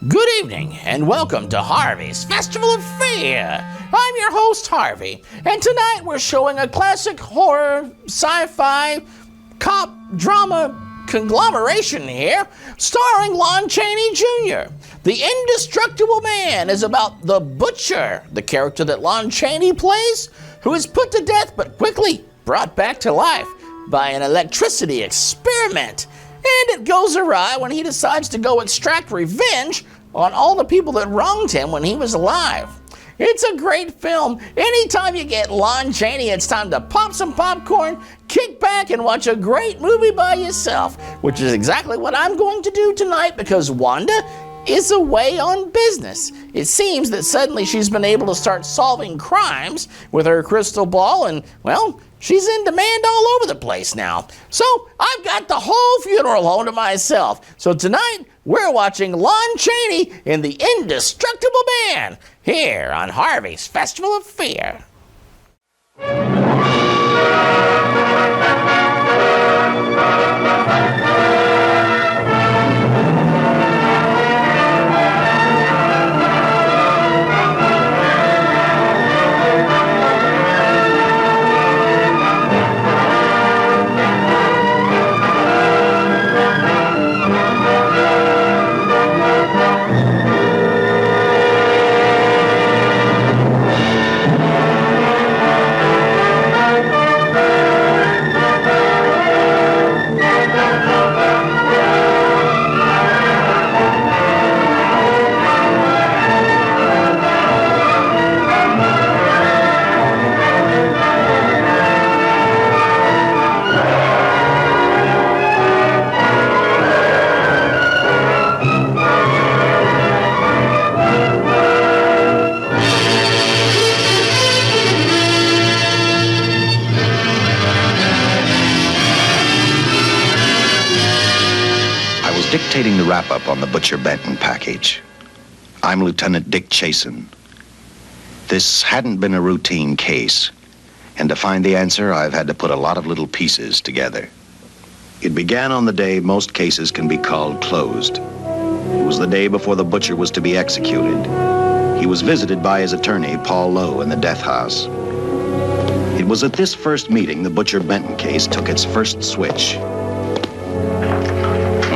Good evening, and welcome to Harvey's Festival of Fear. I'm your host, Harvey, and tonight we're showing a classic horror, sci-fi, cop, drama conglomeration here, starring Lon Chaney Jr. The Indestructible Man is about the Butcher, the character that Lon Chaney plays, who is put to death but quickly brought back to life by an electricity experiment. And it goes awry when he decides to go extract revenge on all the people that wronged him when he was alive. It's a great film. Anytime you get Lon Chaney, it's time to pop some popcorn, kick back, and watch a great movie by yourself, which is exactly what I'm going to do tonight because Wanda is away on business. It seems that suddenly she's been able to start solving crimes with her crystal ball, and, well, she's in demand all over the place now. So I've got the whole funeral home to myself. So tonight, we're watching Lon Chaney in The Indestructible Man here on Harvey's Festival of Fear. Dictating the wrap-up on the Butcher Benton package. I'm Lieutenant Dick Chasen. This hadn't been a routine case, and to find the answer, I've had to put a lot of little pieces together. It began on the day most cases can be called closed. It was the day before the Butcher was to be executed. He was visited by his attorney, Paul Lowe, in the death house. It was at this first meeting the Butcher Benton case took its first switch.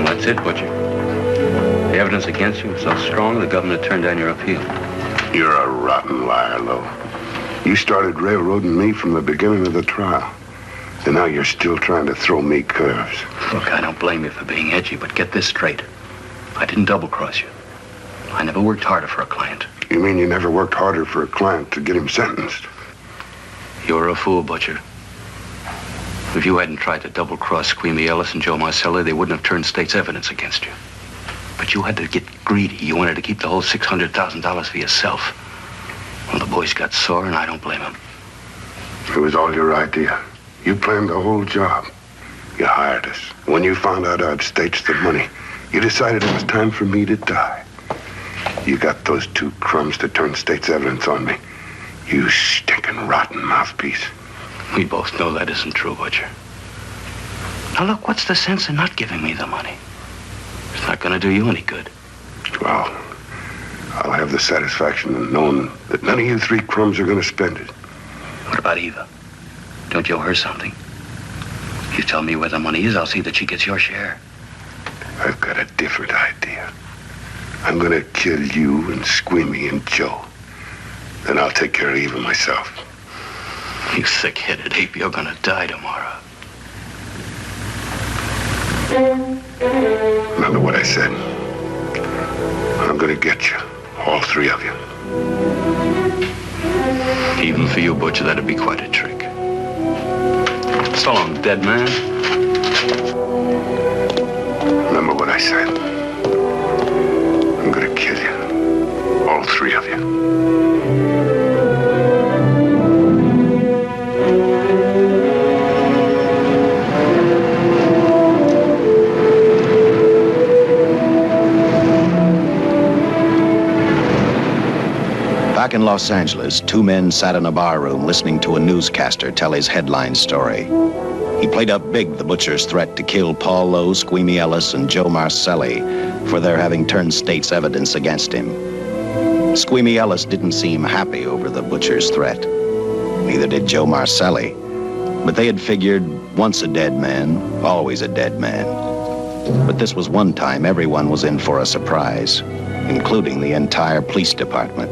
That's it, Butcher. The evidence against you is so strong, the governor turned down your appeal. You're a rotten liar, Lowe. You started railroading me from the beginning of the trial. And now you're still trying to throw me curves. Look, I don't blame you for being edgy, but get this straight. I didn't double-cross you. I never worked harder for a client. You mean you never worked harder for a client to get him sentenced? You're a fool, Butcher. If you hadn't tried to double-cross Squeamy Ellis and Joe Marcelli, they wouldn't have turned state's evidence against you. But you had to get greedy. You wanted to keep the whole $600,000 for yourself. Well, the boys got sore, and I don't blame them. It was all your idea. You planned the whole job. You hired us. When you found out I'd staged the money, you decided it was time for me to die. You got those two crumbs to turn state's evidence on me. You stinking rotten mouthpiece. We both know that isn't true, Butcher. Now look, what's the sense in not giving me the money? It's not going to do you any good. Well, I'll have the satisfaction of knowing that none of you three crumbs are going to spend it. What about Eva? Don't you owe her something? You tell me where the money is, I'll see that she gets your share. I've got a different idea. I'm going to kill you and Squeamy and Joe. Then I'll take care of Eva myself. You thick-headed ape, you're gonna die tomorrow. Remember what I said. I'm gonna get you, all three of you. Even for you, Butcher, that'd be quite a trick. So long, dead man. Remember what I said. I'm gonna kill you, all three of you. Back in Los Angeles, two men sat in a bar room listening to a newscaster tell his headline story. He played up big the butcher's threat to kill Paul Lowe, Squeamy Ellis, and Joe Marcelli for their having turned state's evidence against him. Squeamy Ellis didn't seem happy over the butcher's threat. Neither did Joe Marcelli. But they had figured, once a dead man, always a dead man. But this was one time everyone was in for a surprise, including the entire police department.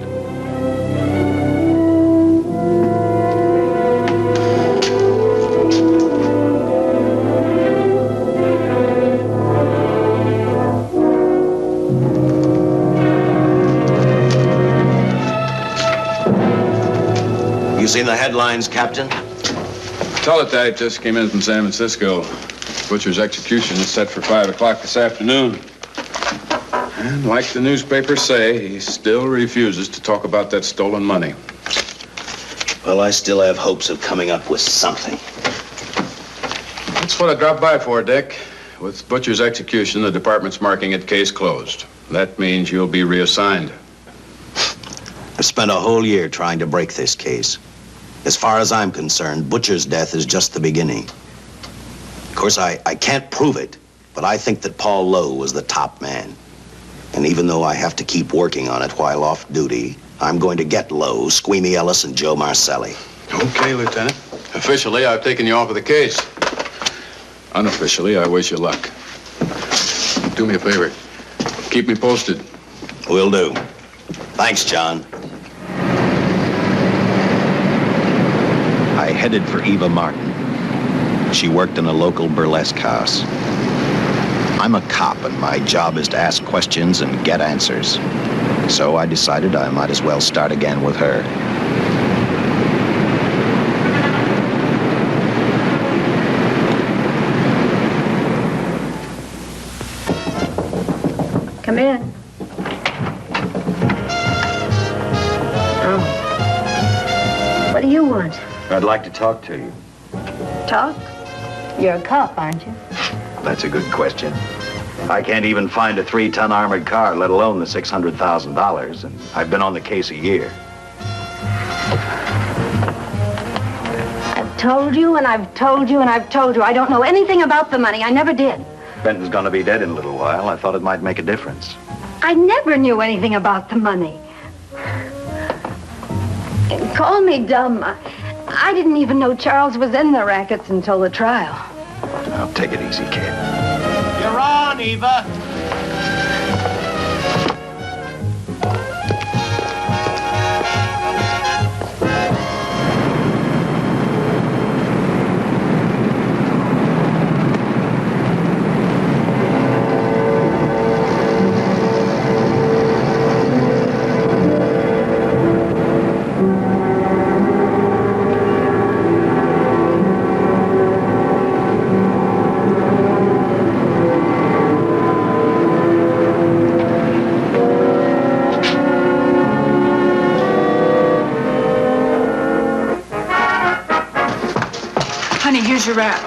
You seen the headlines, Captain? Teletype just came in from San Francisco. Butcher's execution is set for 5 o'clock this afternoon. And like the newspapers say, he still refuses to talk about that stolen money. Well, I still have hopes of coming up with something. That's what I dropped by for, Dick. With Butcher's execution, the department's marking it case closed. That means you'll be reassigned. I've spent a whole year trying to break this case. As far as I'm concerned, Butcher's death is just the beginning. Of course, I can't prove it, but I think that Paul Lowe was the top man. And even though I have to keep working on it while off duty, I'm going to get Lowe, Squeamy Ellis, and Joe Marcelli. Okay, Lieutenant. Officially, I've taken you off of the case. Unofficially, I wish you luck. Do me a favor. Keep me posted. Will do. Thanks, John. I headed for Eva Martin. She worked in a local burlesque house. I'm a cop, and my job is to ask questions and get answers. So I decided I might as well start again with her. Come in. Oh. What do you want? I'd like to talk to you. Talk? You're a cop, aren't you? That's a good question. I can't even find a 3-ton armored car, let alone the $600,000, and I've been on the case a year. I've told you, and I've told you, and I've told you. I don't know anything about the money. I never did. Benton's gonna be dead in a little while. I thought it might make a difference. I never knew anything about the money. Call me dumb. I didn't even know Charles was in the rackets until the trial. Now, take it easy, kid. You're on, Eva. Here's your wrap.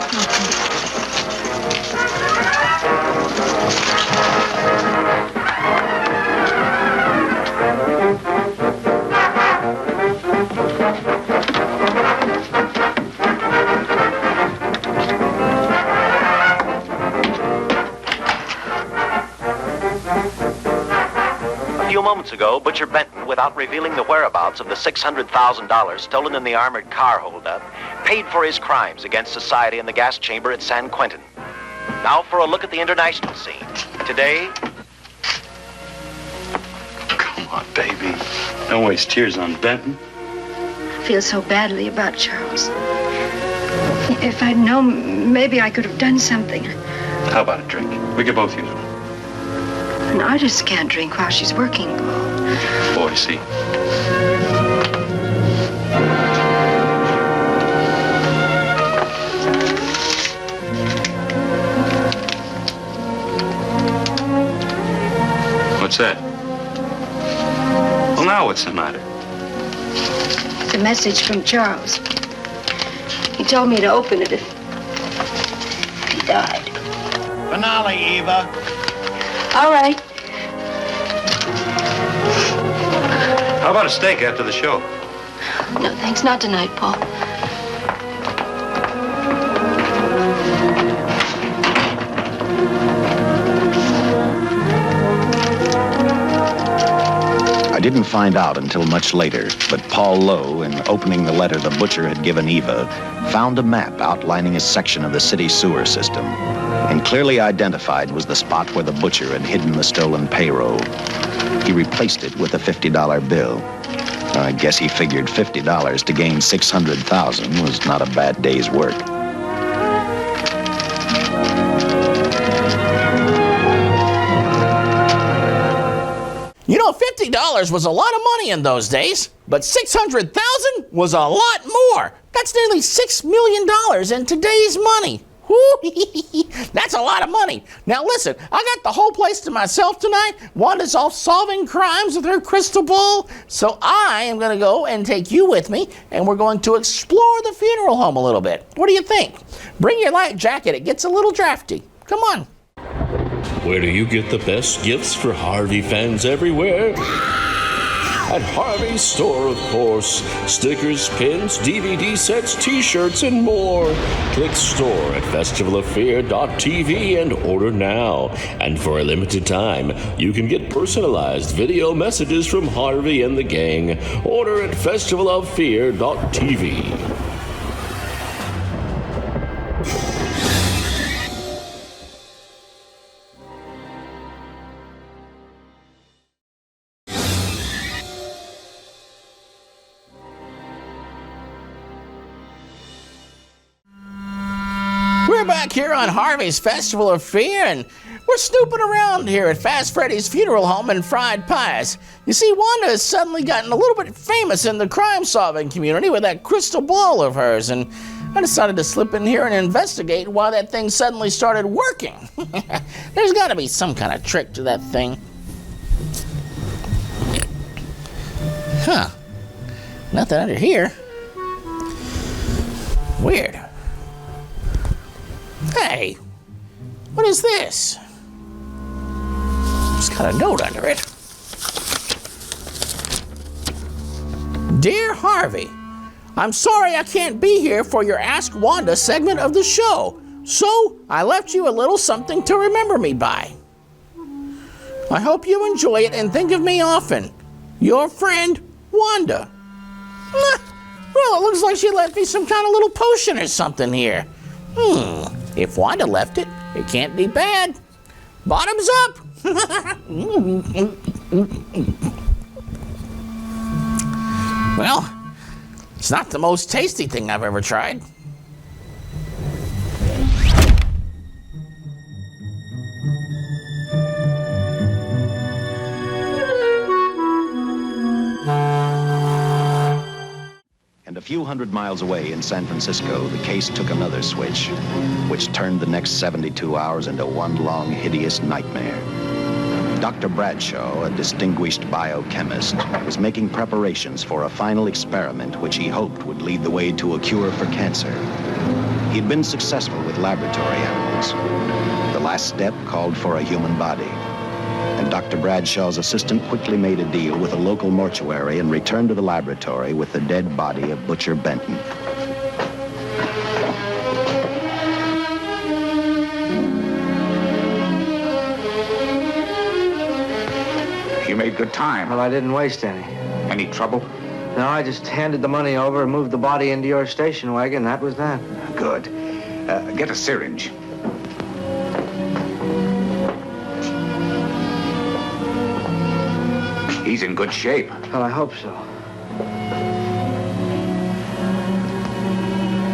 A few moments ago, Butcher Benton, without revealing the whereabouts of the $600,000 stolen in the armored car holdup, paid for his crimes against society in the gas chamber at San Quentin. Now for a look at the international scene. Today... Come on, baby. Don't waste tears on Benton. I feel so badly about Charles. If I'd known, maybe I could have done something. How about a drink? We could both use one. An artist can't drink while she's working, Paul. Boy, see. What's that? Well, now what's the matter? It's a message from Charles. He told me to open it if he died. Finale, Eva. All right. How about a steak after the show? No, thanks. Not tonight, Paul. didn't find out until much later, but Paul Lowe, in opening the letter the butcher had given Eva, found a map outlining a section of the city sewer system, and clearly identified was the spot where the butcher had hidden the stolen payroll. He replaced it with a $50 bill. I guess he figured $50 to gain $600,000 was not a bad day's work. You know, $50 was a lot of money in those days, but $600,000 was a lot more. That's nearly $6 million in today's money. That's a lot of money. Now listen, I got the whole place to myself tonight. Wanda's off solving crimes with her crystal ball. So I am going to go and take you with me, and we're going to explore the funeral home a little bit. What do you think? Bring your light jacket. It gets a little drafty. Come on. Where do you get the best gifts for Harvey fans everywhere? At Harvey's store, of course. Stickers, pins, DVD sets, t-shirts, and more. Click store at festivalofear.tv and order now. And for a limited time, you can get personalized video messages from Harvey and the gang. Order at festivalofear.tv. We're back here on Harvey's Festival of Fear, and we're snooping around here at Fast Freddy's Funeral Home and Fried Pies. You see, Wanda has suddenly gotten a little bit famous in the crime-solving community with that crystal ball of hers, and I decided to slip in here and investigate why that thing suddenly started working. There's got to be some kind of trick to that thing. Huh. Nothing under here. Weird. Hey, what is this? It's got a note under it. Dear Harvey, I'm sorry I can't be here for your Ask Wanda segment of the show, so I left you a little something to remember me by. I hope you enjoy it and think of me often. Your friend, Wanda. Well, it looks like she left me some kind of little potion or something here. If Wanda left it, it can't be bad. Bottoms up! Well, it's not the most tasty thing I've ever tried. And a few hundred miles away in San Francisco, the case took another switch, which turned the next 72 hours into one long, hideous nightmare. Dr. Bradshaw, a distinguished biochemist, was making preparations for a final experiment which he hoped would lead the way to a cure for cancer. He'd been successful with laboratory animals. The last step called for a human body. And Dr. Bradshaw's assistant quickly made a deal with a local mortuary and returned to the laboratory with the dead body of Butcher Benton. You made good time. Well, I didn't waste any. Any trouble? No, I just handed the money over and moved the body into your station wagon. That was that. Good. Get a syringe. He's in good shape. Well, I hope so.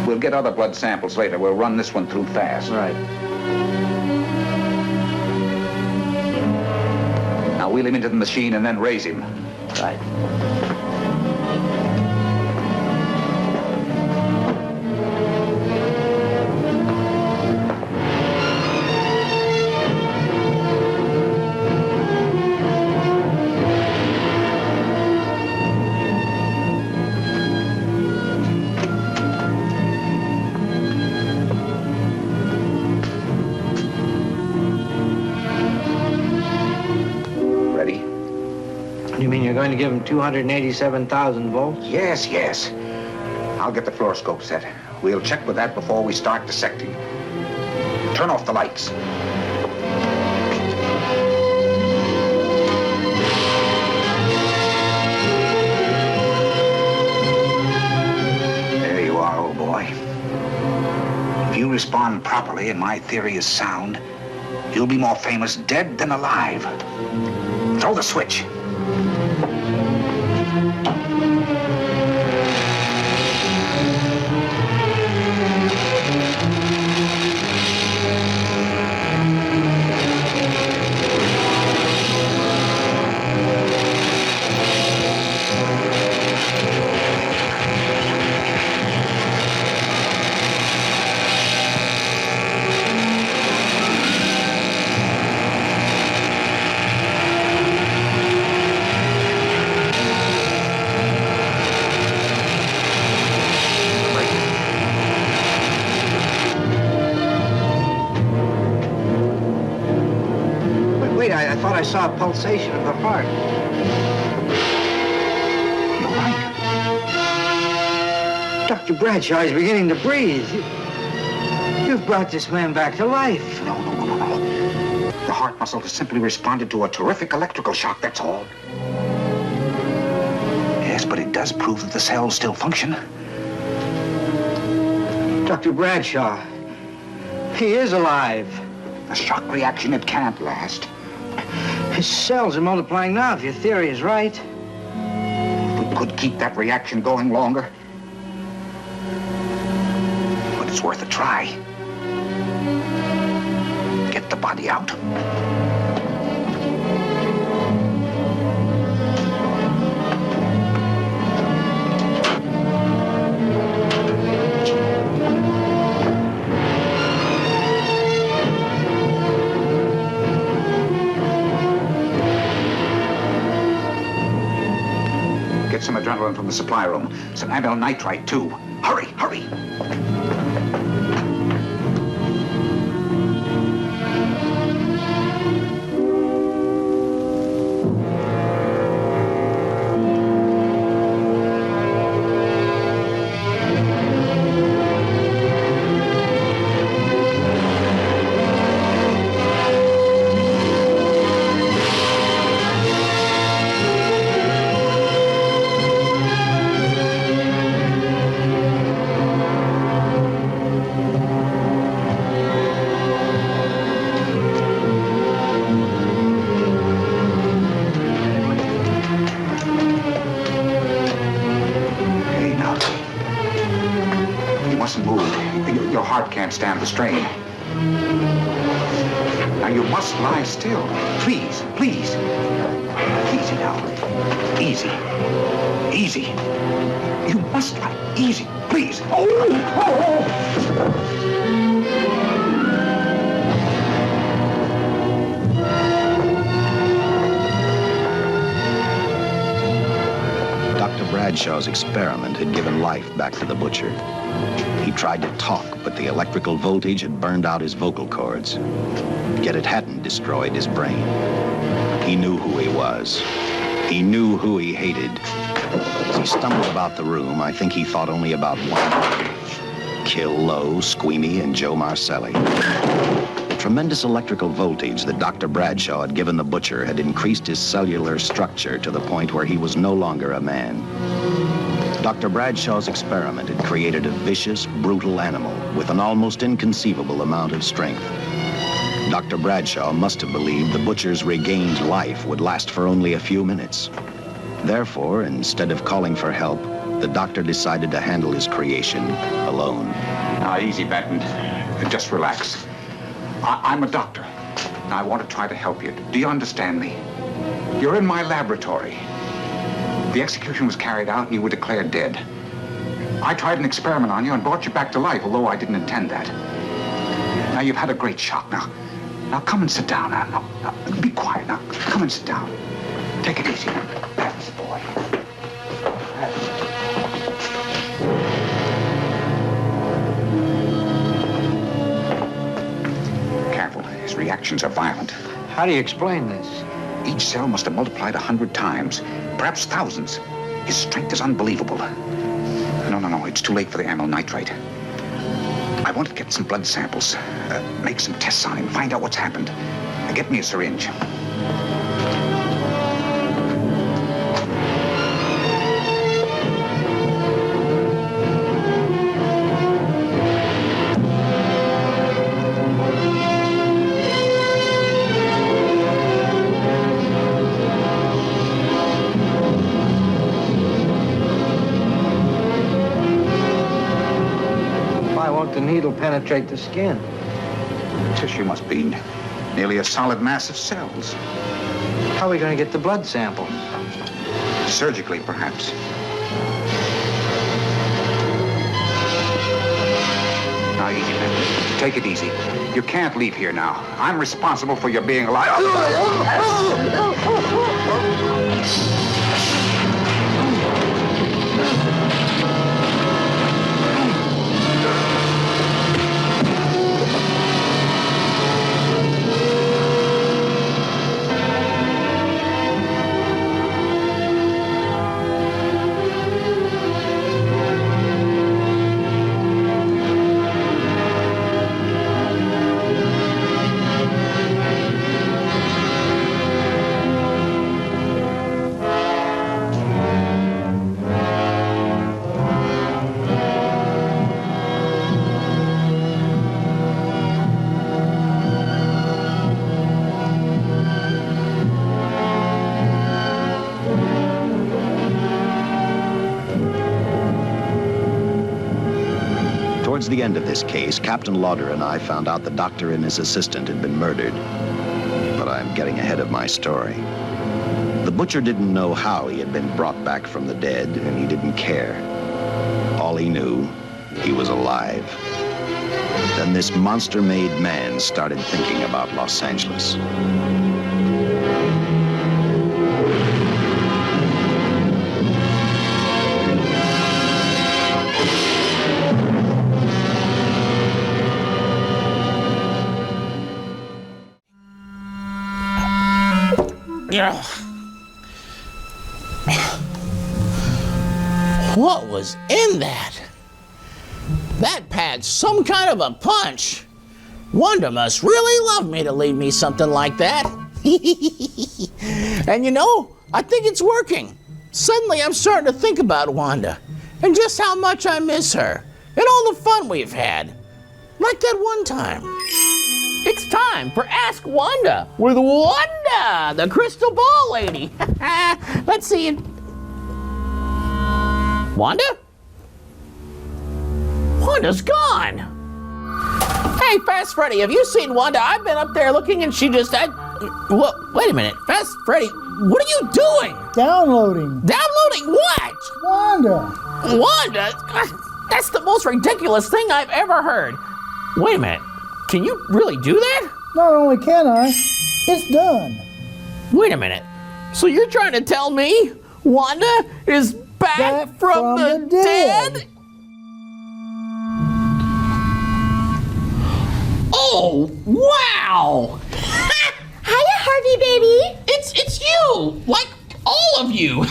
We'll get other blood samples later. We'll run this one through fast. Right. Now wheel him into the machine and then raise him. Right. You mean you're going to give him 287,000 volts? Yes, yes. I'll get the fluoroscope set. We'll check with that before we start dissecting. Turn off the lights. respond properly and my theory is sound, you'll be more famous dead than alive. Throw the switch. Wait, I thought I saw a pulsation of the heart. You're right. Dr. Bradshaw is beginning to breathe. You've brought this man back to life. No. The heart muscle has simply responded to a terrific electrical shock, that's all. Yes, but it does prove that the cells still function. Dr. Bradshaw, he is alive. A shock reaction, it can't last. His cells are multiplying now, if your theory is right. We could keep that reaction going longer. But it's worth a try. Get the body out. Get some adrenaline from the supply room. Some amyl nitrite, too. Hurry. Your heart can't stand the strain. Now you must lie still. Please. Easy now. Easy. You must lie. Easy, please. Dr. Bradshaw's experiment had given life back to the butcher. He tried to talk, but the electrical voltage had burned out his vocal cords. Yet it hadn't destroyed his brain. He knew who he was. He knew who he hated. As he stumbled about the room, I think he thought only about one: kill Lowe, Squeamy, and Joe Marcelli. The tremendous electrical voltage that Dr. Bradshaw had given the butcher had increased his cellular structure to the point where he was no longer a man. Dr. Bradshaw's experiment had created a vicious, brutal animal with an almost inconceivable amount of strength. Dr. Bradshaw must have believed the butcher's regained life would last for only a few minutes. Therefore, instead of calling for help, the doctor decided to handle his creation alone. Now, easy, Benton. Just relax. I'm a doctor. I want to try to help you. Do you understand me? You're in my laboratory. The execution was carried out and you were declared dead. I tried an experiment on you and brought you back to life, although I didn't intend that. Now, you've had a great shock. Now come and sit down. Now, be quiet. Now, come and sit down. Take it easy. That's the boy. Careful. His reactions are violent. How do you explain this? Each cell must have multiplied 100 times, perhaps thousands. His strength is unbelievable. No, it's too late for the amyl nitrite. I want to get some blood samples, make some tests on him, find out what's happened. Get me a syringe. the needle penetrate the skin. The tissue must be nearly a solid mass of cells. How are we going to get the blood sample? Surgically, perhaps. Now, easy, man. Take it easy. You can't leave here now. I'm responsible for your being alive. Towards the end of this case, Captain Lauder and I found out the doctor and his assistant had been murdered. But I'm getting ahead of my story. The butcher didn't know how he had been brought back from the dead, and he didn't care. All he knew, he was alive. Then this monster-made man started thinking about Los Angeles. Yeah. What was in that? That packed some kind of a punch. Wanda must really love me to leave me something like that. And you know, I think it's working. Suddenly I'm starting to think about Wanda and just how much I miss her and all the fun we've had. Like that one time. It's time for Ask Wanda with Wanda, the crystal ball lady. Let's see it. Wanda? Wanda's gone. Hey, Fast Freddy, have you seen Wanda? I've been up there looking and she just... wait a minute. Fast Freddy, what are you doing? Downloading. Downloading what? Wanda. Wanda? That's the most ridiculous thing I've ever heard. Wait a minute. Can you really do that? Not only can I, it's done. Wait a minute. So you're trying to tell me Wanda is back from the dead? Oh, wow! Hiya, Harvey, baby. It's you, like all of you.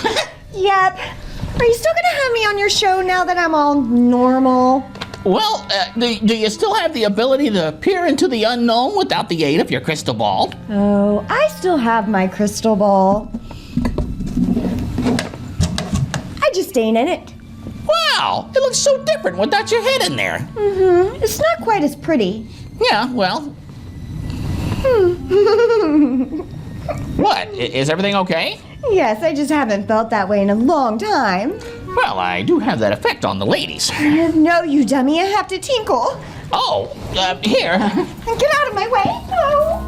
Yep. Are you still gonna have me on your show now that I'm all normal? Well, do you still have the ability to peer into the unknown without the aid of your crystal ball? Oh, I still have my crystal ball. I just ain't in it. Wow, it looks so different without your head in there. Mm-hmm. It's not quite as pretty. Yeah, well. What? Is everything okay? Yes, I just haven't felt that way in a long time. Well, I do have that effect on the ladies. No, you dummy, I have to tinkle. Oh, here. Get out of my way. No.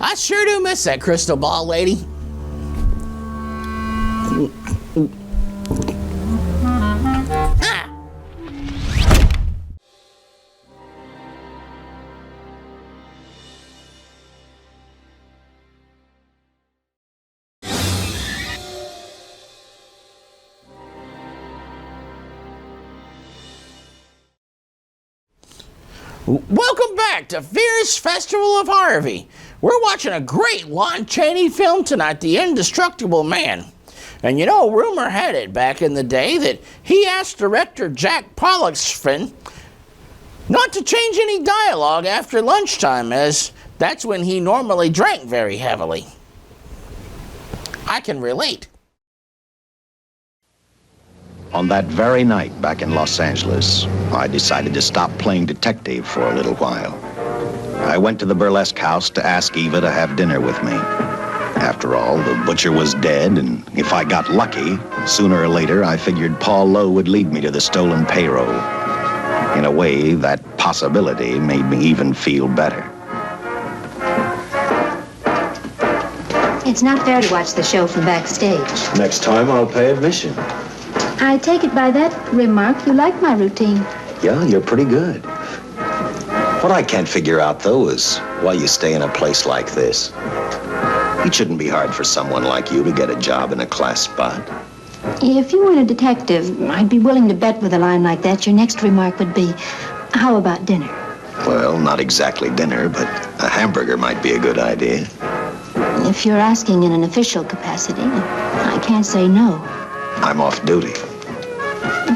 I sure do miss that crystal ball lady. Ah. Welcome back to Fierce Festival of Harvey. We're watching a great Lon Chaney film tonight, The Indestructible Man. And you know, rumor had it back in the day that he asked director Jack Pollock's not to change any dialogue after lunchtime, as that's when he normally drank very heavily. I can relate. On that very night back in Los Angeles, I decided to stop playing detective for a little while. I went to the burlesque house to ask Eva to have dinner with me. After all, the butcher was dead, and if I got lucky, sooner or later I figured Paul Lowe would lead me to the stolen payroll. In a way, that possibility made me even feel better. It's not fair to watch the show from backstage. Next time, I'll pay admission. I take it by that remark you like my routine. Yeah, you're pretty good. What I can't figure out, though, is why you stay in a place like this. It shouldn't be hard for someone like you to get a job in a class spot. If you weren't a detective, I'd be willing to bet with a line like that your next remark would be, how about dinner? Well, not exactly dinner, but a hamburger might be a good idea. If you're asking in an official capacity, I can't say no. I'm off duty.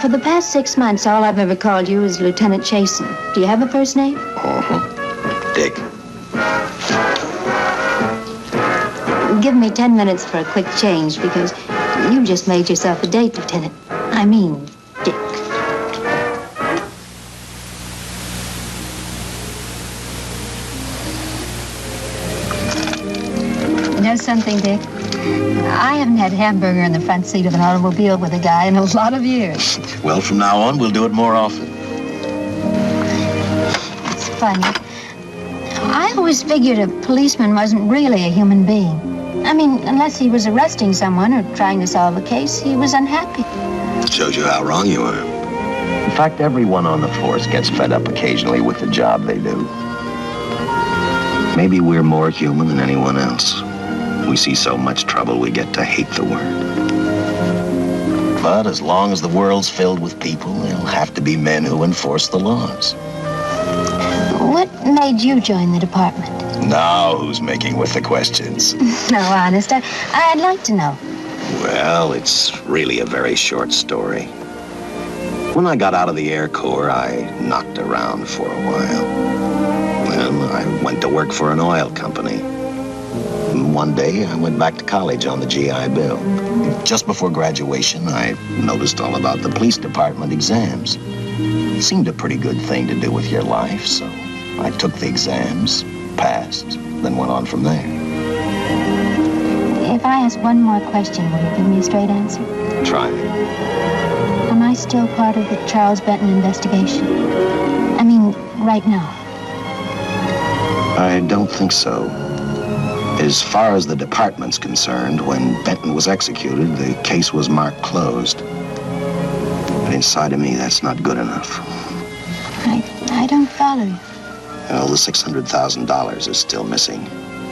For the past 6 months, all I've ever called you is Lieutenant Chasen. Do you have a first name? Dick. Give me 10 minutes for a quick change, because you just made yourself a date, Lieutenant. I mean, Dick. You know something, Dick? I haven't had hamburger in the front seat of an automobile with a guy in a lot of years. Well, from now on, we'll do it more often. It's funny. I always figured a policeman wasn't really a human being. I mean, unless he was arresting someone or trying to solve a case, he was unhappy. Shows you how wrong you are. In fact, everyone on the force gets fed up occasionally with the job they do. Maybe we're more human than anyone else. We see so much trouble, we get to hate the word. But as long as the world's filled with people, there'll have to be men who enforce the laws. What made you join the department? Now who's making with the questions? No, honest, I'd like to know. Well, it's really a very short story. When I got out of the Air Corps, I knocked around for a while. Well, I went to work for an oil company. One day, I went back to college on the GI Bill. Just before graduation, I noticed all about the police department exams. It seemed a pretty good thing to do with your life, so I took the exams, passed, then went on from there. If I ask one more question, will you give me a straight answer? Try me. Am I still part of the Charles Benton investigation? I mean, right now. I don't think so. As far as the department's concerned, when Benton was executed, the case was marked closed. But inside of me, that's not good enough. I don't follow you. Well, the $600,000 is still missing.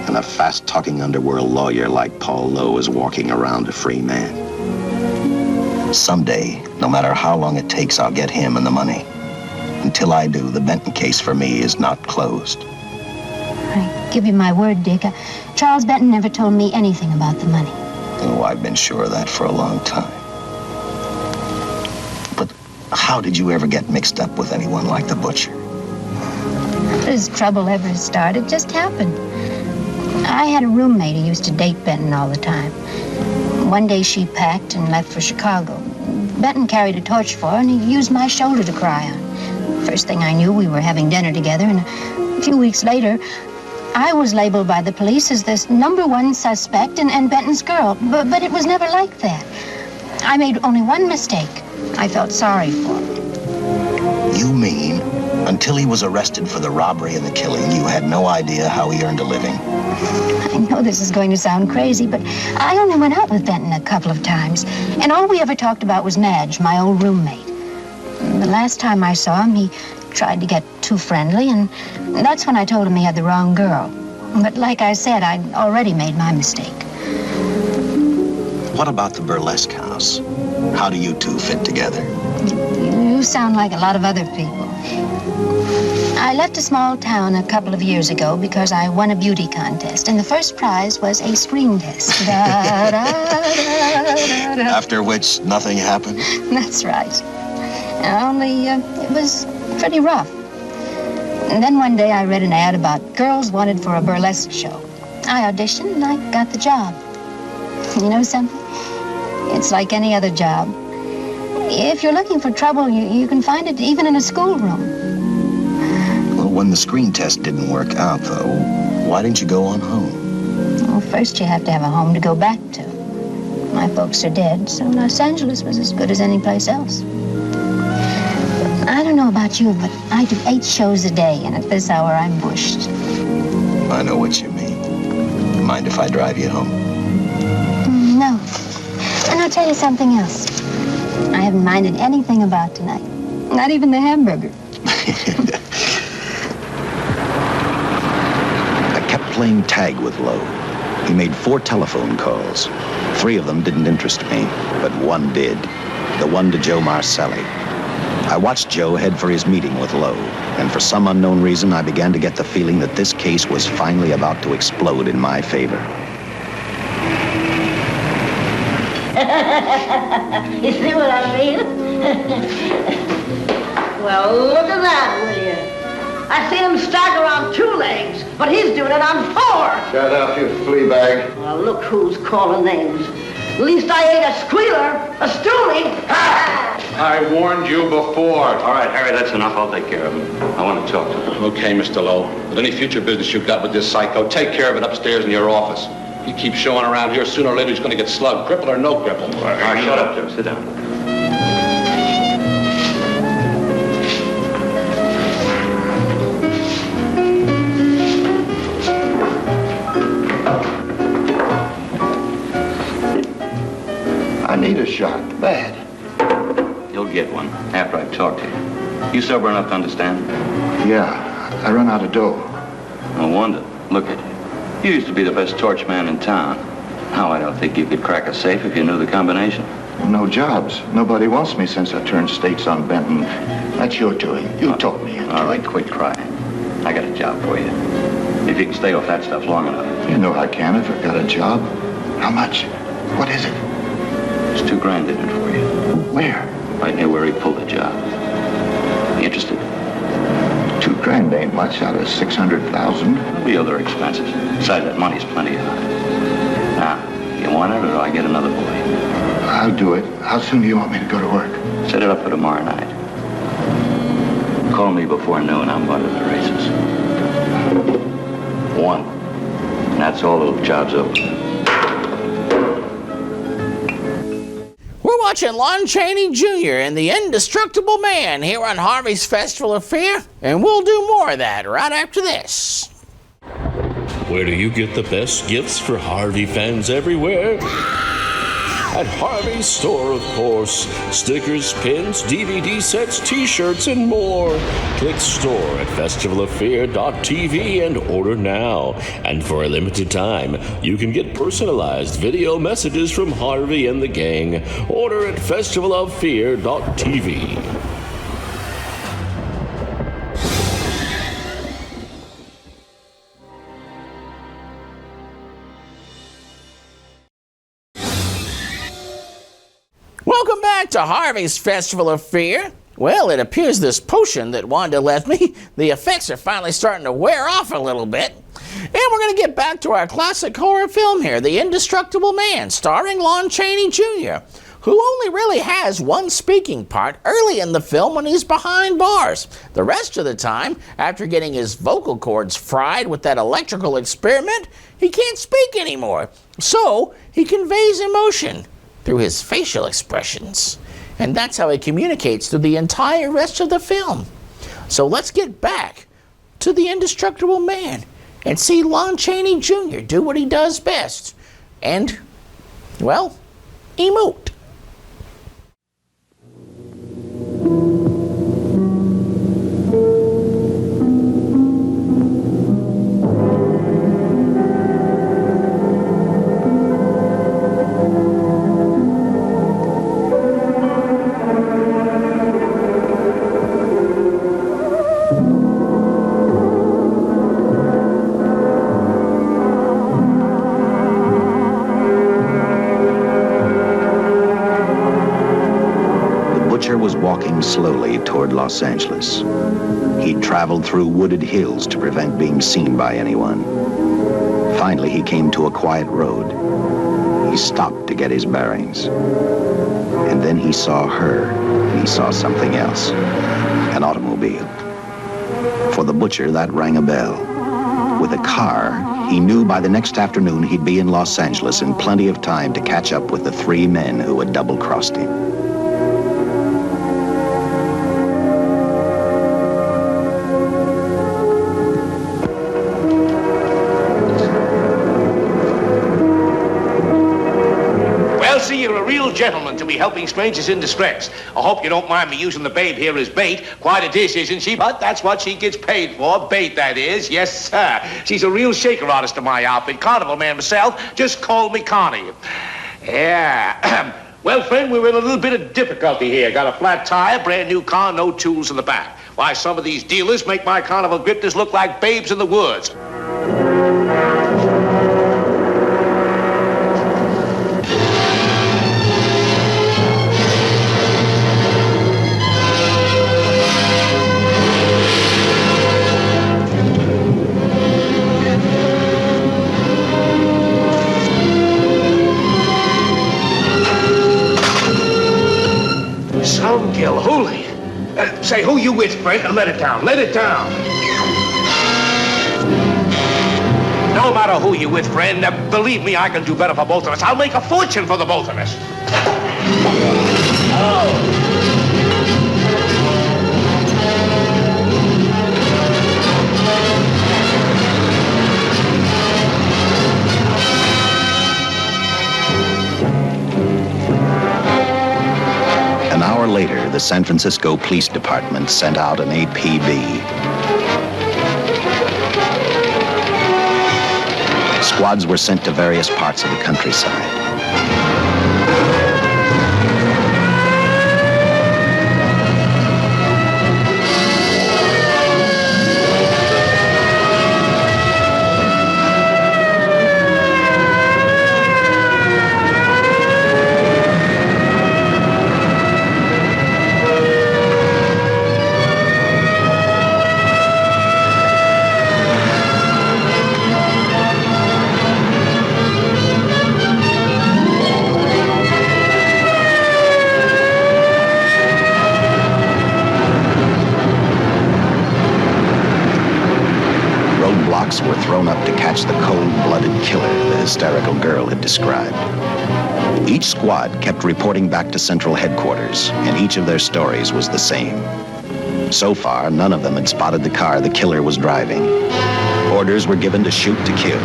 And a fast-talking underworld lawyer like Paul Lowe is walking around a free man. Someday, no matter how long it takes, I'll get him and the money. Until I do, the Benton case for me is not closed. I give you my word, Dick. Charles Benton never told me anything about the money. Oh, I've been sure of that for a long time. But how did you ever get mixed up with anyone like the butcher? As trouble ever started, just happened. I had a roommate who used to date Benton all the time. One day she packed and left for Chicago. Benton carried a torch for her, and he used my shoulder to cry on. First thing I knew, we were having dinner together, and a few weeks later, I was labeled by the police as this #1 suspect and Benton's girl, but it was never like that. I made only one mistake. I felt sorry for him. You mean, until he was arrested for the robbery and the killing, you had no idea how he earned a living? I know this is going to sound crazy, but I only went out with Benton a couple of times, and all we ever talked about was Madge, my old roommate. The last time I saw him, he tried to get too friendly, and that's when I told him he had the wrong girl. But like I said, I'd already made my mistake. What about the burlesque house? How do you two fit together? You sound like a lot of other people. I left a small town a couple of years ago because I won a beauty contest, and the first prize was a screen test. After which, nothing happened? That's right. Only it was pretty rough. And then one day I read an ad about girls wanted for a burlesque show. I auditioned and I got the job. You know something? It's like any other job. If you're looking for trouble, you can find it even in a schoolroom. Well, when the screen test didn't work out, though, why didn't you go on home? Well, first you have to have a home to go back to. My folks are dead, so Los Angeles was as good as any place else. I don't don't know about you, but I do 8 shows a day, and at this hour I'm bushed. I know what you mean. Mind if I drive you home? No. And I'll tell you something else. I haven't minded anything about tonight. Not even the hamburger. I kept playing tag with Lowe. He made 4 telephone calls. 3 of them didn't interest me, but one did. The one to Joe Marcelli. I watched Joe head for his meeting with Lowe, and for some unknown reason, I began to get the feeling that this case was finally about to explode in my favor. You see what I mean? Well, look at that, will you? I seen him stagger on 2 legs, but he's doing it on 4. Shut up, you flea bag. Well, look who's calling names. At least I ain't a squealer, a stoolie. I warned you before. All right, Harry, that's enough. I'll take care of him. I want to talk to him. Okay, Mr. Lowe. But any future business you've got with this psycho, take care of it upstairs in your office. He keeps showing around here, sooner or later he's going to get slugged, cripple or no cripple. All right, shut up, Joe. Sit down. I need a shot, bad. You'll get one after I've talked to you. You sober enough to understand? Yeah, I run out of dough. No wonder. Look at you. You used to be the best torch man in town. Now I don't think you could crack a safe if you knew the combination. No jobs. Nobody wants me since I turned states on Benton. That's your doing. You taught me. All right, quit crying. I got a job for you. If you can stay off that stuff long enough. You know I can if I've got a job. How much? What is it? There's $2 grand in it for you. Where? Right near where he pulled the job. You interested? $2 grand ain't much out of 600,000. There'll be other expenses. Besides, that money's plenty of it. Now, you want it or do I get another boy? I'll do it. How soon do you want me to go to work? Set it up for tomorrow night. Call me before noon. I'm going to the races. 1. And that's all the job's over. We're watching Lon Chaney Jr. and the Indestructible Man here on Harvey's Festival of Fear, and we'll do more of that right after this. Where do you get the best gifts for Harvey fans everywhere? At Harvey's store, of course. Stickers, pins, DVD sets, t-shirts, and more. Click store at festivalofear.tv and order now. And for a limited time, you can get personalized video messages from Harvey and the gang. Order at festivalofear.tv. Welcome back to Harvey's Festival of Fear. Well, it appears this potion that Wanda left me, the effects are finally starting to wear off a little bit. And we're going to get back to our classic horror film here, The Indestructible Man, starring Lon Chaney Jr., who only really has one speaking part early in the film when he's behind bars. The rest of the time, after getting his vocal cords fried with that electrical experiment, he can't speak anymore. So, he conveys emotion through his facial expressions. And that's how he communicates through the entire rest of the film. So let's get back to The Indestructible Man and see Lon Chaney Jr. do what he does best. And, well, emote. Was walking slowly toward Los Angeles. He'd traveled through wooded hills to prevent being seen by anyone. Finally, he came to a quiet road. He stopped to get his bearings. And then he saw her, and he saw something else. An automobile. For the butcher, that rang a bell. With a car, he knew by the next afternoon he'd be in Los Angeles in plenty of time to catch up with the 3 men who had double-crossed him. real gentleman to be helping strangers in distress. I hope you don't mind me using the babe here as bait. Quite a dish, isn't she? But that's what she gets paid for. Bait, that is. Yes, sir. She's a real shaker artist of my outfit. Carnival man myself. Just call me Connie. Yeah. Well, friend, we're in a little bit of difficulty here. Got a flat tire, brand new car, no tools in the back. Why, some of these dealers make my carnival grifters look like babes in the woods. Holy. Say, who you with, friend? Let it down. Let it down. No matter who you with, friend, believe me, I can do better for both of us. I'll make a fortune for the both of us. Oh. An hour later, the San Francisco Police Department sent out an APB. Squads were sent to various parts of the countryside. Were thrown up to catch the cold-blooded killer the hysterical girl had described. Each squad kept reporting back to Central Headquarters, and each of their stories was the same. So far, none of them had spotted the car the killer was driving. Orders were given to shoot to kill,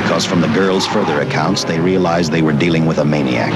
because from the girls' further accounts, they realized they were dealing with a maniac.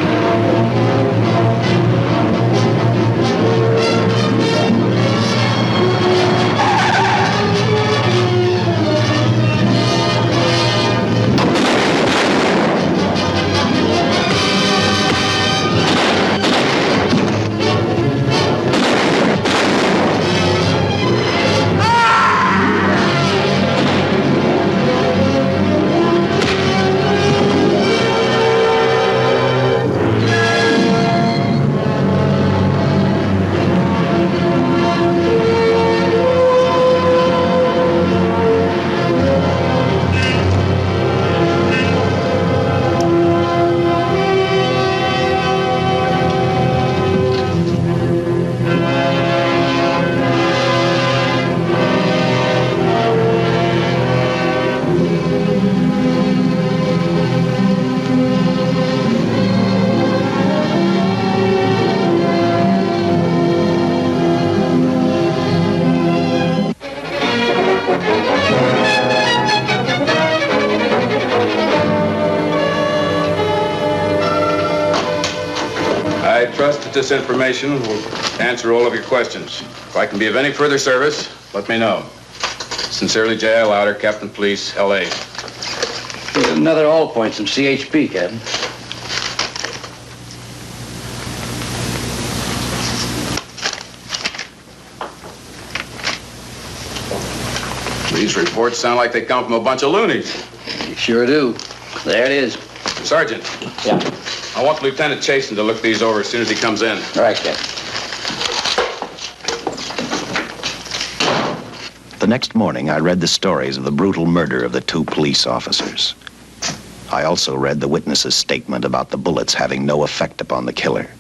This information will answer all of your questions. If I can be of any further service, let me know. Sincerely, J.I. Louder, Captain Police, L.A. Here's another all points from CHP, Captain. These reports sound like they come from a bunch of loonies. You sure do. There it is. Sergeant. Yeah. I want Lieutenant Chasen to look these over as soon as he comes in. All right, Captain. The next morning, I read the stories of the brutal murder of the two police officers. I also read the witness's statement about the bullets having no effect upon the killer.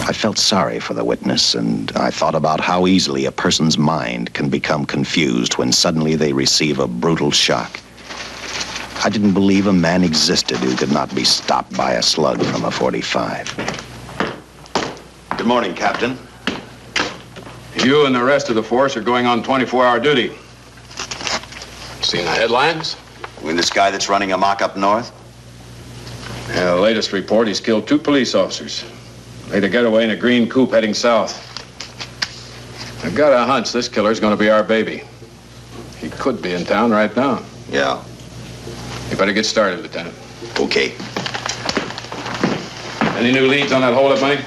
I felt sorry for the witness, and I thought about how easily a person's mind can become confused when suddenly they receive a brutal shock. I didn't believe a man existed who could not be stopped by a slug from a .45. Good morning, Captain. You and the rest of the force are going on 24-hour duty. Seen the headlines? You mean this guy that's running amok up north? The latest report, he's killed 2 police officers. Made a getaway in a green coupe heading south. I've got a hunch this killer's gonna be our baby. He could be in town right now. Yeah. You better get started, Lieutenant. Okay. Any new leads on that holdup money?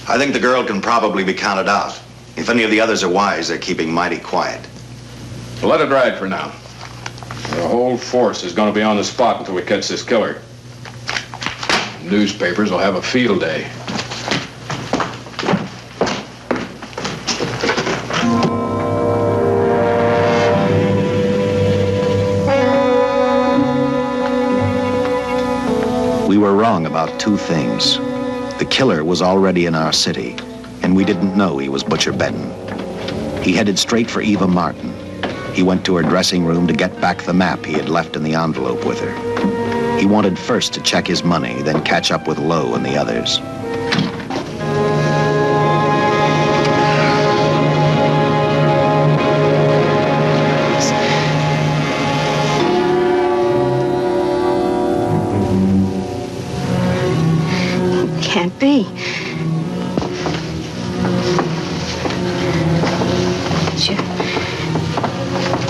I think the girl can probably be counted out. If any of the others are wise, they're keeping mighty quiet. Well, let it ride for now. The whole force is going to be on the spot until we catch this killer. Newspapers will have a field day. We were wrong about 2 things. The killer was already in our city, and we didn't know he was Butcher Benton. He headed straight for Eva Martin. He went to her dressing room to get back the map he had left in the envelope with her. He wanted first to check his money, then catch up with Lowe and the others. Can't be.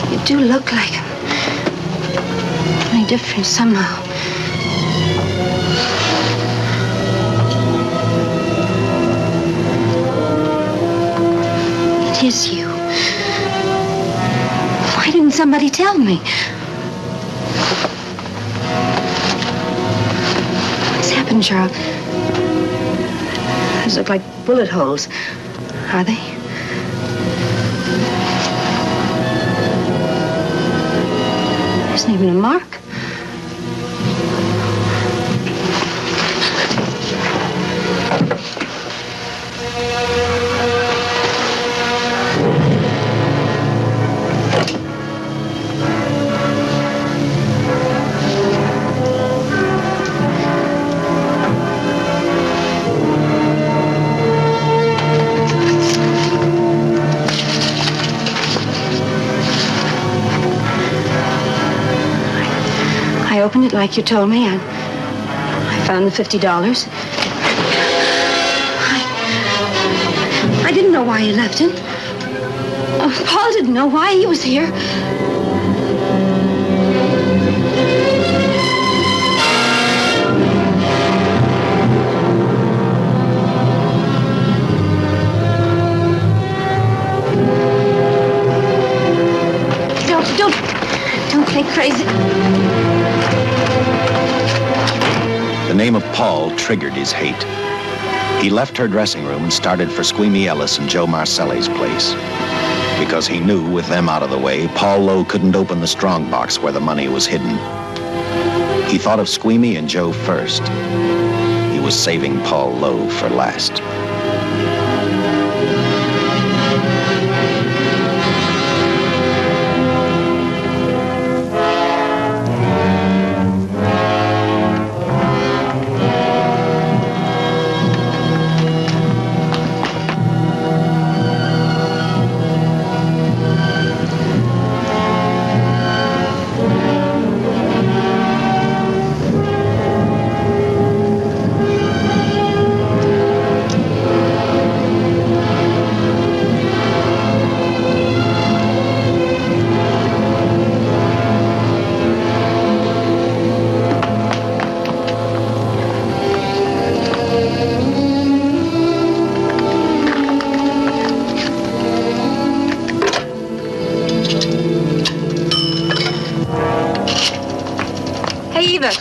You do look like him. Only different somehow. It is you. Why didn't somebody tell me? What's happened, Charles? Those look like bullet holes. Are they? There isn't even a mark. I opened it like you told me, and I found the $50. I didn't know why he left it. Paul didn't know why he was here. Don't think crazy. The name of Paul triggered his hate. He left her dressing room and started for Squeamy Ellis and Joe Marcelli's place. Because he knew, with them out of the way, Paul Lowe couldn't open the strong box where the money was hidden. He thought of Squeamy and Joe first. He was saving Paul Lowe for last.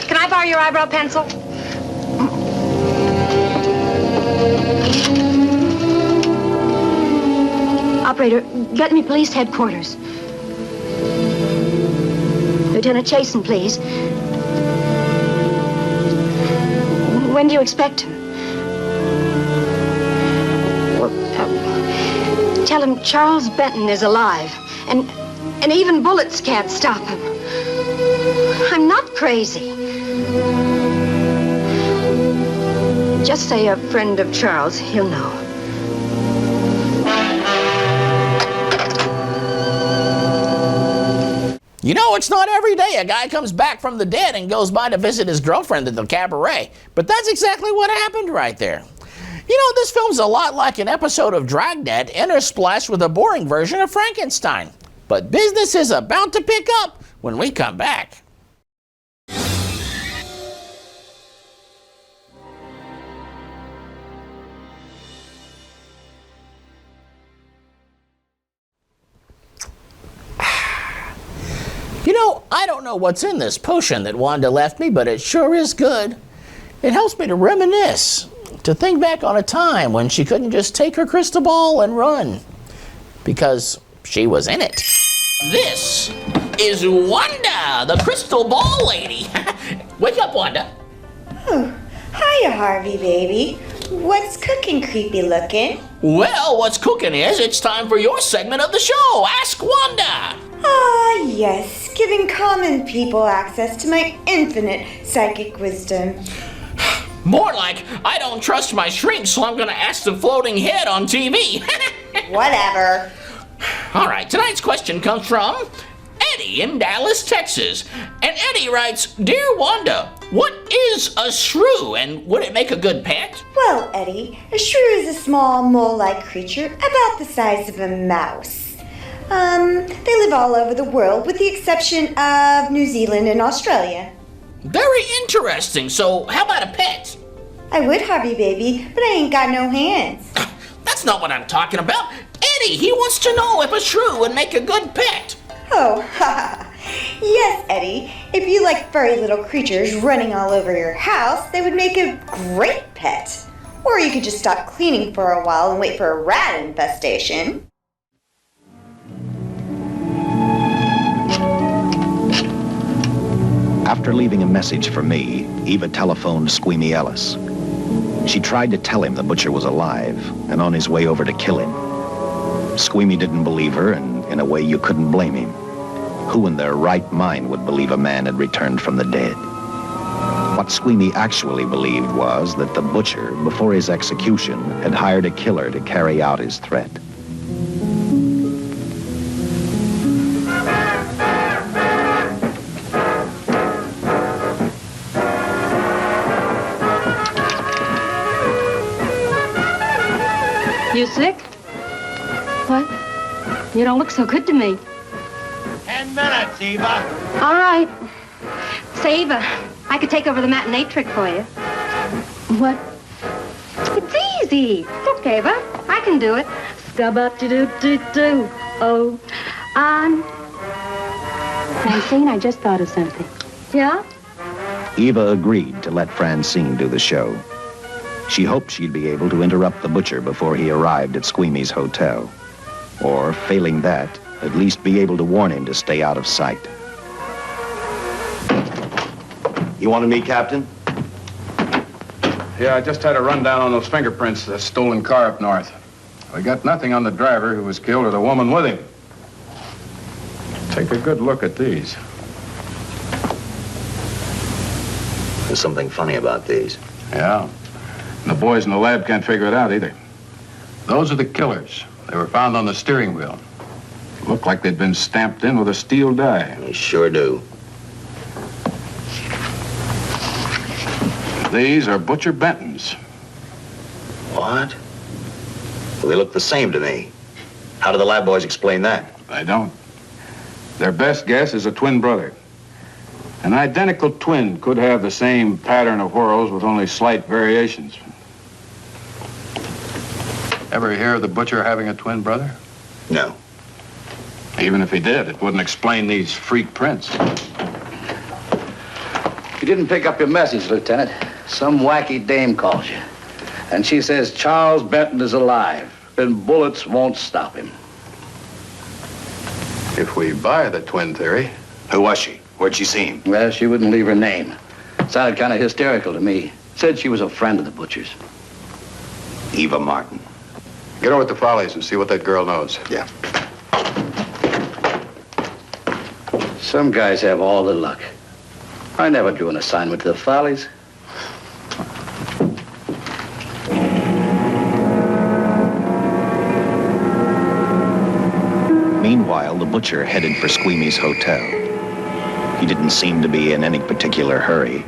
Can I borrow your eyebrow pencil? Operator, get me police headquarters. Lieutenant Chasen, please. When do you expect him? Well, tell him Charles Benton is alive, and even bullets can't stop him. I'm not crazy. Just say a friend of Charles. He'll know. You know, it's not every day a guy comes back from the dead and goes by to visit his girlfriend at the cabaret, but that's exactly what happened right there. You know, this film's a lot like an episode of Dragnet intersplashed with a boring version of Frankenstein. But business is about to pick up when we come back. You know, I don't know what's in this potion that Wanda left me, but it sure is good. It helps me to reminisce, to think back on a time when she couldn't just take her crystal ball and run, because she was in it. This is Wanda, the crystal ball lady. Wake up, Wanda. Oh, hiya, Harvey, baby. What's cooking, creepy looking? Well, what's cooking is it's time for your segment of the show, Ask Wanda. Ah, yes, giving common people access to my infinite psychic wisdom. More like, I don't trust my shrink, so I'm gonna ask the floating head on TV. Whatever. All right, tonight's question comes from Eddie in Dallas, Texas. And Eddie writes, Dear Wanda, what is a shrew and would it make a good pet? Well, Eddie, a shrew is a small mole-like creature about the size of a mouse. They live all over the world with the exception of New Zealand and Australia. Very interesting. So how about a pet? I would, Harvey, baby, but I ain't got no hands. That's not what I'm talking about. Eddie, he wants to know if a shrew would make a good pet. Oh, yes, Eddie. If you like furry little creatures running all over your house, they would make a great pet. Or you could just stop cleaning for a while and wait for a rat infestation. After leaving a message for me, Eva telephoned Squeamy Ellis. She tried to tell him the butcher was alive and on his way over to kill him. Squeamy didn't believe her, and in a way you couldn't blame him. Who in their right mind would believe a man had returned from the dead? What Squeamy actually believed was that the butcher, before his execution, had hired a killer to carry out his threat. You sick? What? You don't look so good to me. 10 minutes, Eva. All right. Say, Eva, I could take over the matinee trick for you. What? It's easy. Look, Eva, I can do it. Scabba-doo-doo-doo. Oh, Francine, I just thought of something. Yeah? Eva agreed to let Francine do the show. She hoped she'd be able to interrupt the butcher before he arrived at Squeamy's hotel. Or, failing that, at least be able to warn him to stay out of sight. You wanted me, Captain? Yeah, I just had a rundown on those fingerprints of the stolen car up north. We got nothing on the driver who was killed or the woman with him. Take a good look at these. There's something funny about these. Yeah. And the boys in the lab can't figure it out either. Those are the killers. They were found on the steering wheel. Looked like they'd been stamped in with a steel die. They sure do. These are Butcher Benton's. What? Well, they look the same to me. How do the lab boys explain that? They don't. Their best guess is a twin brother. An identical twin could have the same pattern of whorls with only slight variations. Ever hear of the butcher having a twin brother? No. Even if he did, it wouldn't explain these freak prints. You didn't pick up your message, Lieutenant. Some wacky dame calls you. And she says Charles Benton is alive, and bullets won't stop him. If we buy the twin theory. Who was she? Where'd she see him? Well, she wouldn't leave her name. Sounded kind of hysterical to me. Said she was a friend of the butcher's. Eva Martin. Get over at the Follies and see what that girl knows. Yeah. Some guys have all the luck. I never drew an assignment to the Follies. Meanwhile, the butcher headed for Squeamy's hotel. He didn't seem to be in any particular hurry.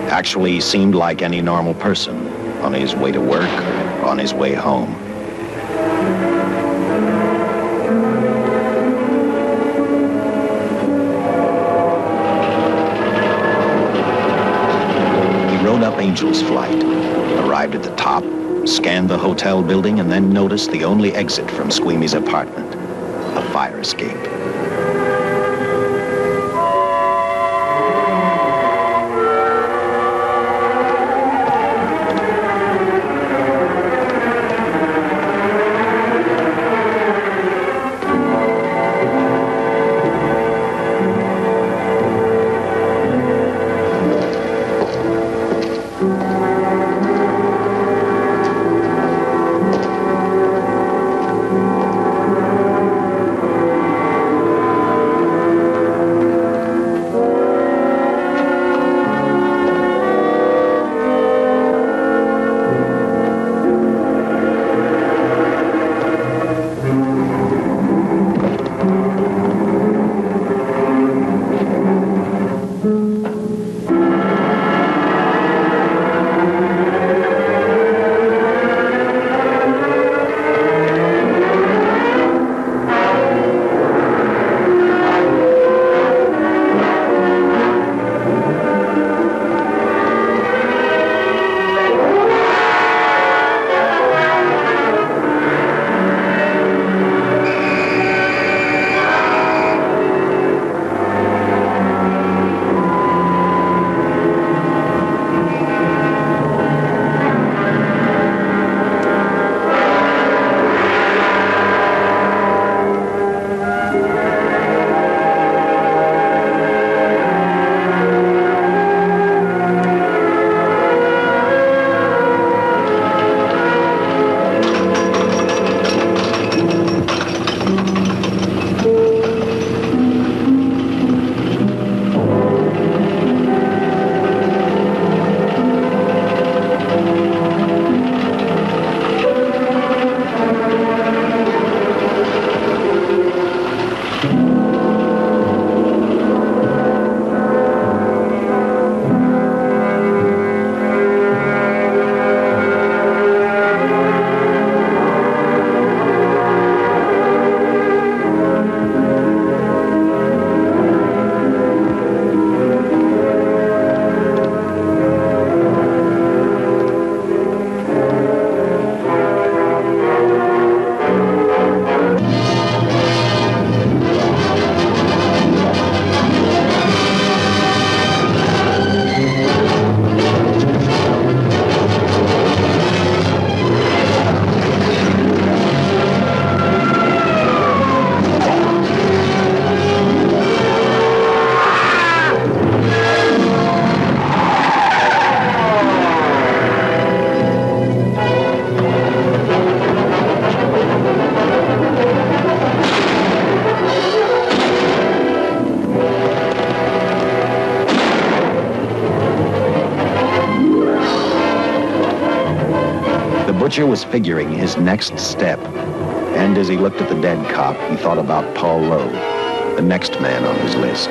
Actually, he seemed like any normal person, on his way to work or on his way home. He rode up Angel's Flight, arrived at the top, scanned the hotel building, and then noticed the only exit from Squeamy's apartment, a fire escape. Butcher was figuring his next step, and as he looked at the dead cop, he thought about Paul Lowe, the next man on his list.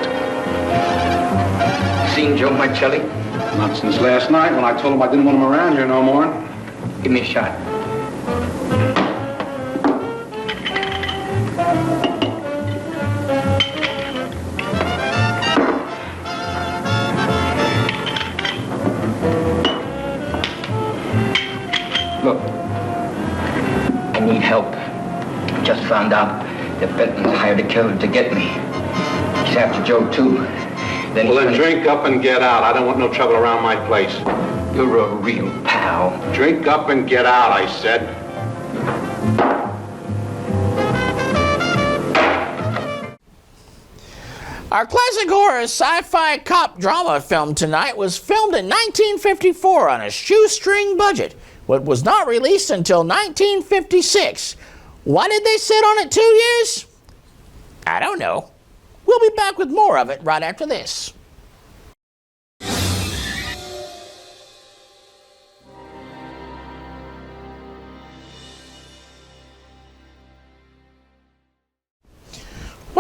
Seen Joe Marcelli? Not since last night when I told him I didn't want him around here no more. Give me a shot. Look, I need help. Just found out that Benton's hired a killer to get me. He's after Joe, too. Then drink up and get out. I don't want no trouble around my place. You're a real pal. Drink up and get out, I said. Our classic horror sci-fi cop drama film tonight was filmed in 1954 on a shoestring budget, but was not released until 1956. Why did they sit on it 2 years? I don't know. We'll be back with more of it right after this.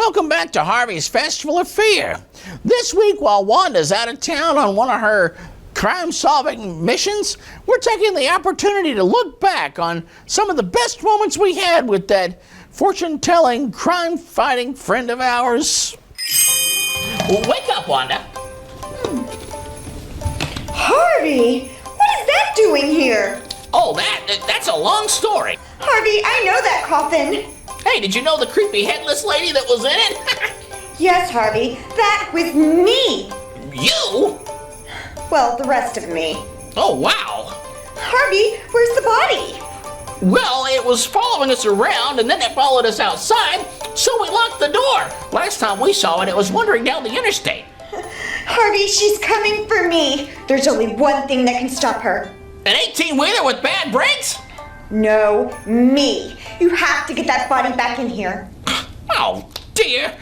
Welcome back to Harvey's Festival of Fear. This week, while Wanda's out of town on one of her crime-solving missions, we're taking the opportunity to look back on some of the best moments we had with that fortune-telling, crime-fighting friend of ours. Wake up, Wanda. Harvey, what is that doing here? Oh, that's a long story. Harvey, I know that coffin. Hey, did you know the creepy headless lady that was in it? Yes, Harvey, that was me. You? Well, the rest of me. Oh, wow. Harvey, where's the body? Well, it was following us around, and then it followed us outside, so we locked the door. Last time we saw it, it was wandering down the interstate. Harvey, she's coming for me. There's only one thing that can stop her. An 18-wheeler with bad brakes? No, me. You have to get that body back in here. Oh, dear.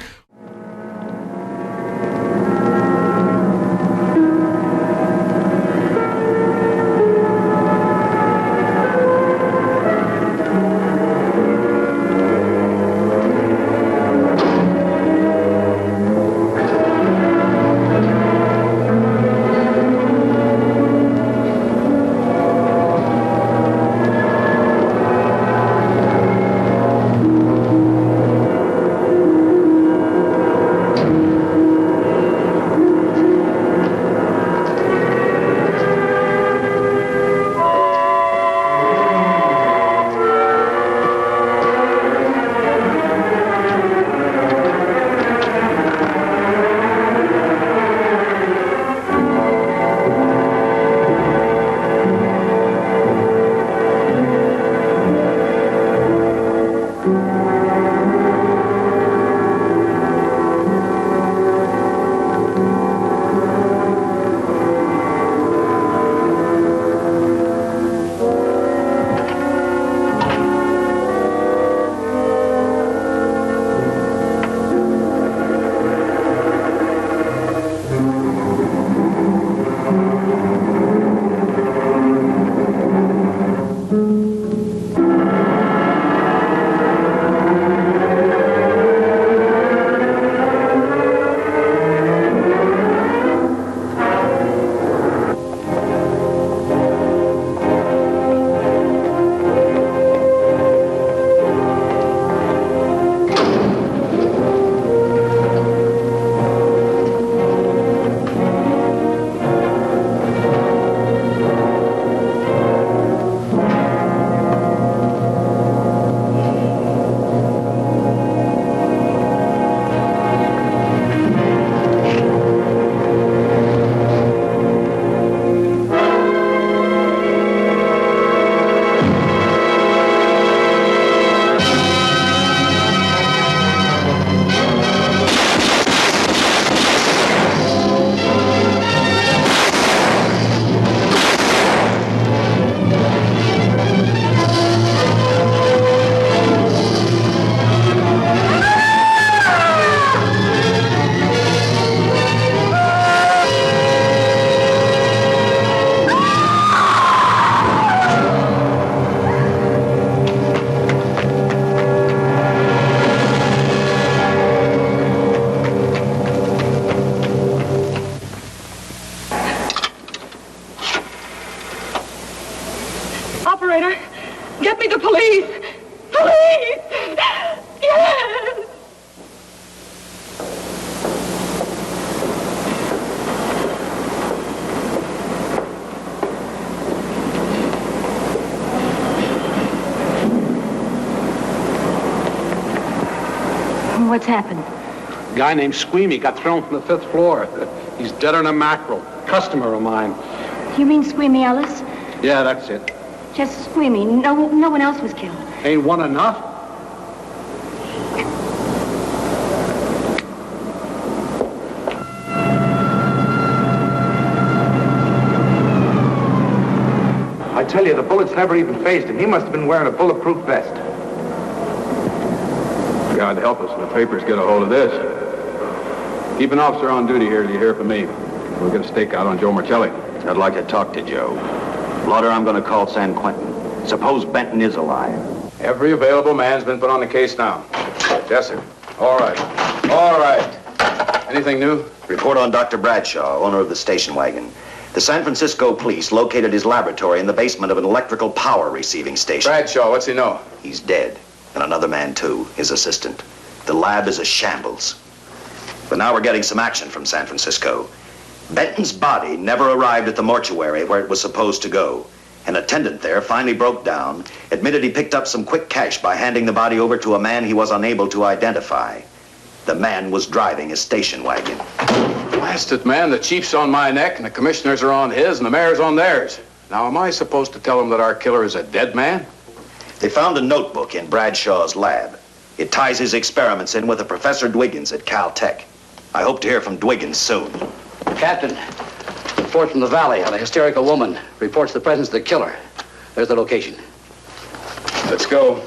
Operator, get me the police! Police! Yes! What's happened? A guy named Squeamy got thrown from the 5th floor. He's dead on a mackerel. Customer of mine. You mean Squeamy Ellis? Yeah, that's it. Just Squeamy. No one else was killed. Ain't one enough? I tell you, the bullets never even phased him. He must have been wearing a bulletproof vest. God help us when the papers get a hold of this. Keep an officer on duty here till you hear from me. We'll get a stakeout on Joe Marcelli. I'd like to talk to Joe. Lauder, I'm going to call San Quentin. Suppose Benton is alive. Every available man's been put on the case now. Yes, sir. All right. All right. Anything new? Report on Dr. Bradshaw, owner of the station wagon. The San Francisco police located his laboratory in the basement of an electrical power receiving station. Bradshaw, what's he know? He's dead. And another man, too, his assistant. The lab is a shambles. But now we're getting some action from San Francisco. Benton's body never arrived at the mortuary where it was supposed to go. An attendant there finally broke down, admitted he picked up some quick cash by handing the body over to a man he was unable to identify. The man was driving a station wagon. Blasted man, the chief's on my neck, and the commissioners are on his, and the mayor's on theirs. Now, am I supposed to tell him that our killer is a dead man? They found a notebook in Bradshaw's lab. It ties his experiments in with a Professor Dwiggins at Caltech. I hope to hear from Dwiggins soon. Captain, report from the valley on a hysterical woman. Reports the presence of the killer. There's the location. Let's go.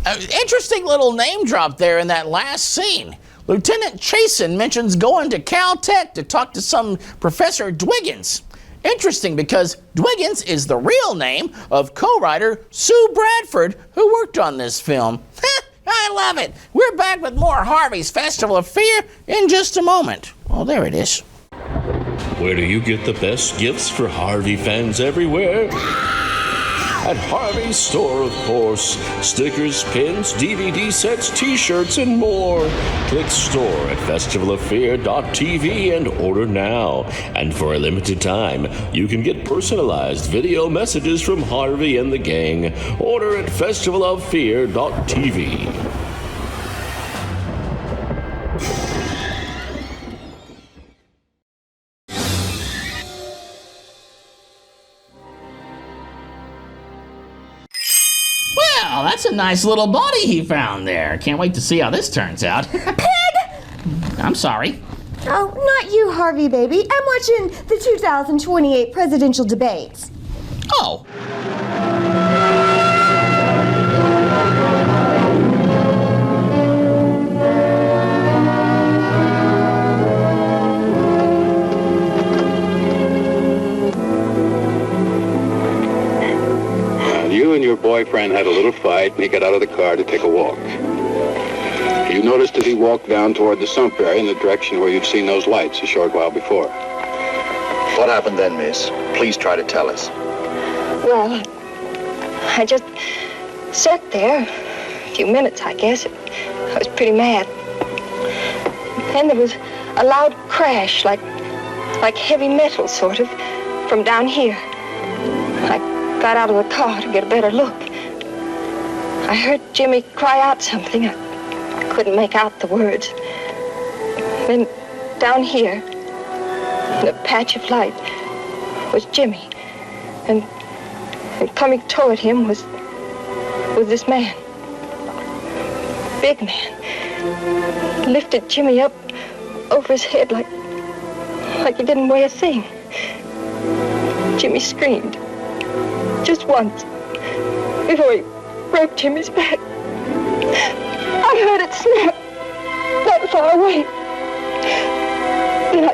Interesting little name drop there in that last scene. Lieutenant Chasen mentions going to Caltech to talk to some Professor Dwiggins. Interesting, because Dwiggins is the real name of co-writer Sue Bradford, who worked on this film. I love it. We're back with more Harvey's Festival of Fear in just a moment. Oh, there it is. Where do you get the best gifts for Harvey fans everywhere? At Harvey's store, of course. Stickers, pins, DVD sets, t-shirts, and more. Click store at festivalofear.tv and order now. And for a limited time, you can get personalized video messages from Harvey and the gang. Order at festivalofear.tv. Well, that's a nice little body he found there. Can't wait to see how this turns out. Pig! I'm sorry. Oh, not you, Harvey, baby. I'm watching the 2028 presidential debates. Oh. You and your boyfriend had a little fight, and he got out of the car to take a walk. You noticed that he walked down toward the sump area in the direction where you'd seen those lights a short while before. What happened then, miss? Please try to tell us. Well, I just sat there a few minutes, I guess. I was pretty mad. Then there was a loud crash, like heavy metal, sort of, from down here. I got out of the car to get a better look. I heard Jimmy cry out something. I couldn't make out the words. Then down here, in a patch of light, was Jimmy. And coming toward him was this man. Big man. Lifted Jimmy up over his head like he didn't weigh a thing. Jimmy screamed. Just once, before he broke Jimmy's back. I heard it snap that far away. Then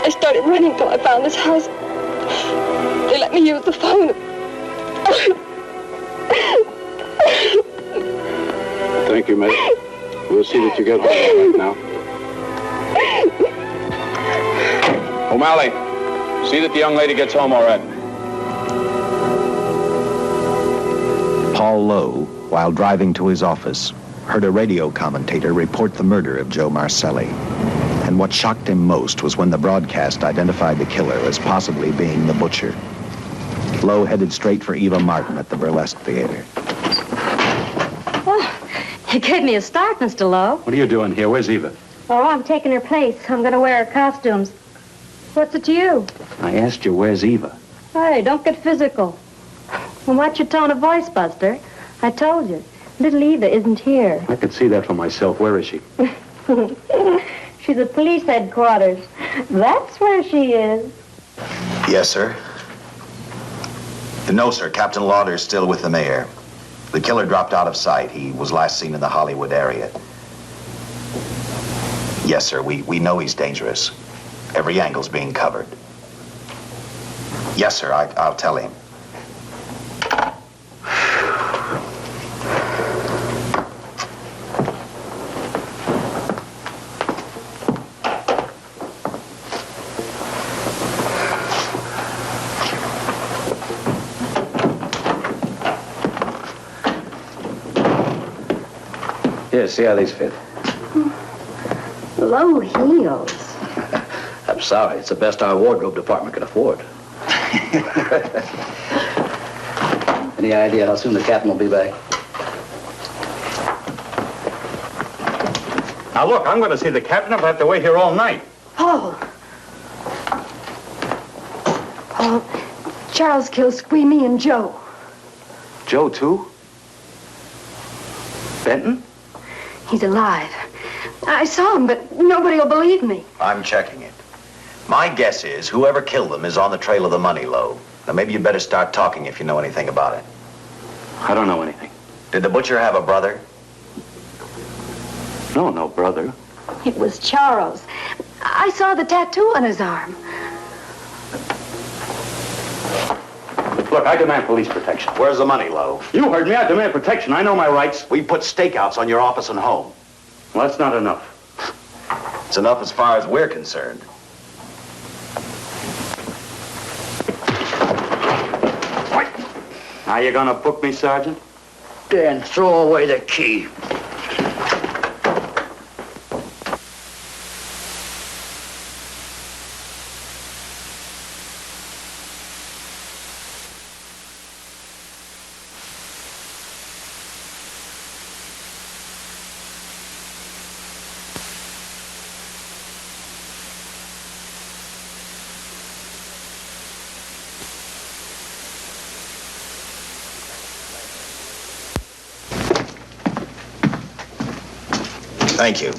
I started running till I found this house. They let me use the phone. Thank you, mate. We'll see that you get home right now. O'Malley, see that the young lady gets home all right. Paul Lowe, while driving to his office, heard a radio commentator report the murder of Joe Marcelli. And what shocked him most was when the broadcast identified the killer as possibly being the butcher. Lowe headed straight for Eva Martin at the Burlesque Theater. Oh, you gave me a start, Mr. Lowe. What are you doing here? Where's Eva? Oh, I'm taking her place. I'm going to wear her costumes. What's it to you? I asked you, where's Eva? Hey, don't get physical. Well, watch your tone of voice, Buster. I told you. Little Eva isn't here. I could see that for myself. Where is she? She's at police headquarters. That's where she is. Yes, sir. No, sir. Captain Lauder's still with the mayor. The killer dropped out of sight. He was last seen in the Hollywood area. Yes, sir. We know he's dangerous. Every angle's being covered. Yes, sir. I'll tell him. Here, see how these fit. Low heels. I'm sorry. It's the best our wardrobe department can afford. Any idea how soon the captain will be back? Now, look, I'm going to see the captain. I'll have to wait here all night. Paul. Paul, Charles killed Squeamy and Joe. Joe, too? Benton? He's alive. I saw him, but nobody will believe me. I'm checking it. My guess is whoever killed them is on the trail of the money, Lowe. Now, maybe you'd better start talking if you know anything about it. I don't know anything. Did the butcher have a brother? No brother. It was Charles. I saw the tattoo on his arm. Look, I demand police protection. Where's the money, Lowe? You heard me. I demand protection. I know my rights. We put stakeouts on your office and home. Well, that's not enough. It's enough as far as we're concerned. Now you gonna book me, Sergeant? Dan, throw away the key. Thank you.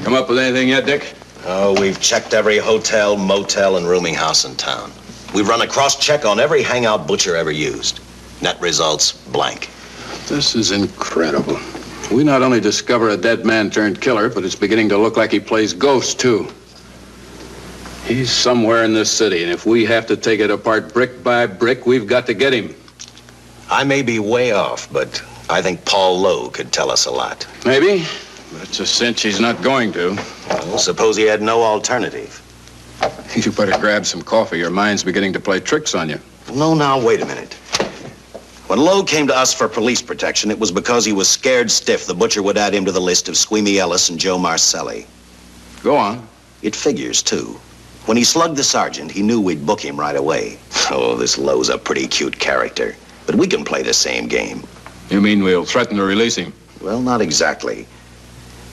Come up with anything yet, Dick? Oh, we've checked every hotel, motel, and rooming house in town. We've run a cross-check on every hangout butcher ever used. Net results, blank. This is incredible. We not only discover a dead man turned killer, but it's beginning to look like he plays ghost, too. He's somewhere in this city, and if we have to take it apart brick by brick, we've got to get him. I may be way off, but I think Paul Lowe could tell us a lot. Maybe, but it's a cinch he's not going to. Well, suppose he had no alternative. You better grab some coffee. Your mind's beginning to play tricks on you. No, now, wait a minute. When Lowe came to us for police protection, it was because he was scared stiff the butcher would add him to the list of Squeamy Ellis and Joe Marcelli. Go on. It figures, too. When he slugged the sergeant, he knew we'd book him right away. Oh, this Lowe's a pretty cute character. But we can play the same game. You mean we'll threaten to release him? Well, not exactly.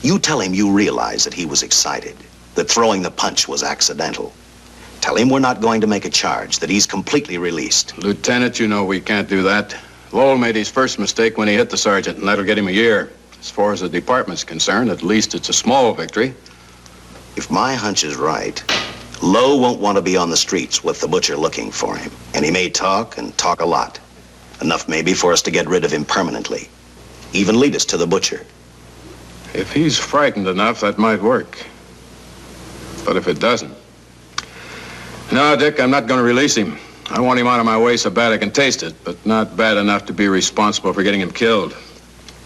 You tell him you realize that he was excited, that throwing the punch was accidental. Tell him we're not going to make a charge, that he's completely released. Lieutenant, you know we can't do that. Lowell made his first mistake when he hit the sergeant, and that'll get him a year. As far as the department's concerned, at least it's a small victory. If my hunch is right, Lowe won't want to be on the streets with the butcher looking for him. And he may talk, and talk a lot. Enough maybe for us to get rid of him permanently. Even lead us to the butcher. If he's frightened enough, that might work. But if it doesn't... No, Dick, I'm not going to release him. I want him out of my way so bad I can taste it, but not bad enough to be responsible for getting him killed.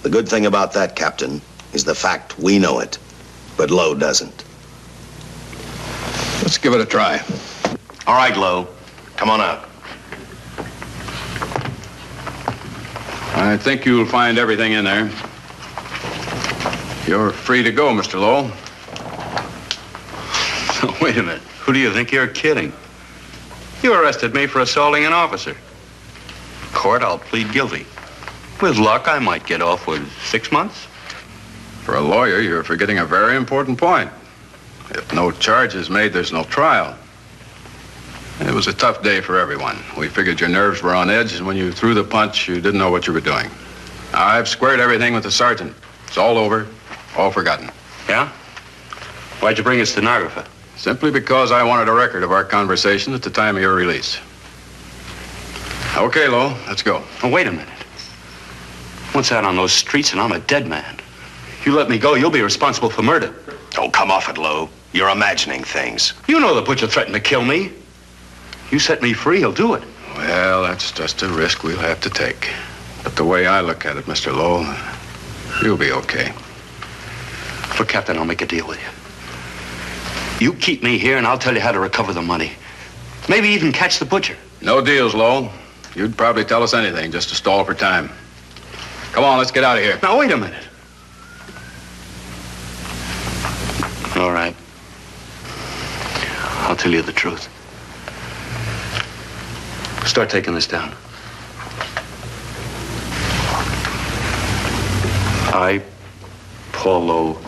The good thing about that, Captain, is the fact we know it, but Lowe doesn't. Let's give it a try. All right, Lowe. Come on out. I think you'll find everything in there. You're free to go, Mr. Lowell. Wait a minute. Who do you think you're kidding? You arrested me for assaulting an officer. Court, I'll plead guilty. With luck, I might get off with 6 months. For a lawyer, you're forgetting a very important point. If no charge is made, there's no trial. It was a tough day for everyone. We figured your nerves were on edge, and when you threw the punch, you didn't know what you were doing. I've squared everything with the sergeant. It's all over, all forgotten. Yeah? Why'd you bring a stenographer? Simply because I wanted a record of our conversation at the time of your release. Okay, Lowell, let's go. Oh, wait a minute. Once out on those streets and I'm a dead man. You let me go, you'll be responsible for murder. Oh, come off it, Lowe. You're imagining things. You know the butcher threatened to kill me. You set me free, he'll do it. Well, that's just a risk we'll have to take. But the way I look at it, Mr. Lowell, you'll be okay. Look, Captain, I'll make a deal with you. You keep me here and I'll tell you how to recover the money. Maybe even catch the butcher. No deals, Lowell. You'd probably tell us anything just to stall for time. Come on, let's get out of here. Now, wait a minute. All right. I'll tell you the truth. Start taking this down. I, Paul Lowe,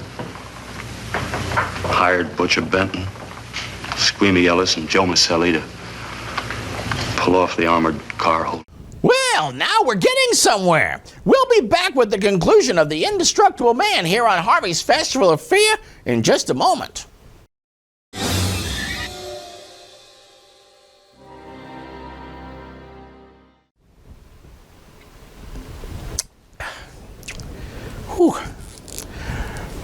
hired Butcher Benton, Squeamy Ellis, and Joe Maselli to pull off the armored car hold. Well, now we're getting somewhere. We'll be back with the conclusion of The Indestructible Man here on Harvey's Festival of Fear in just a moment. Whew.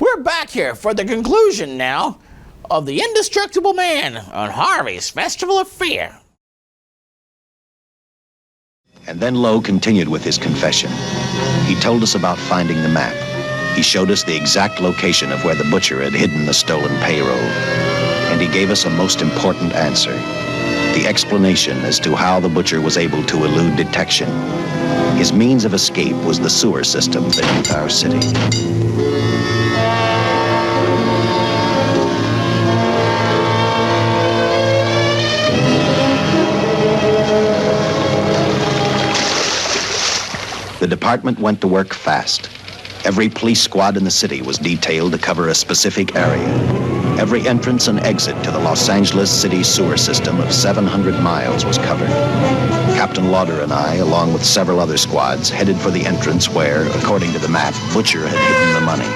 We're back here for the conclusion now of The Indestructible Man on Harvey's Festival of Fear. And then Lowe continued with his confession. He told us about finding the map. He showed us the exact location of where the butcher had hidden the stolen payroll. And he gave us a most important answer. The explanation as to how the butcher was able to elude detection. His means of escape was the sewer system beneath our city. The department went to work fast. Every police squad in the city was detailed to cover a specific area. Every entrance and exit to the Los Angeles city sewer system of 700 miles was covered. Captain Lauder and I, along with several other squads, headed for the entrance where, according to the map, Butcher had hidden the money.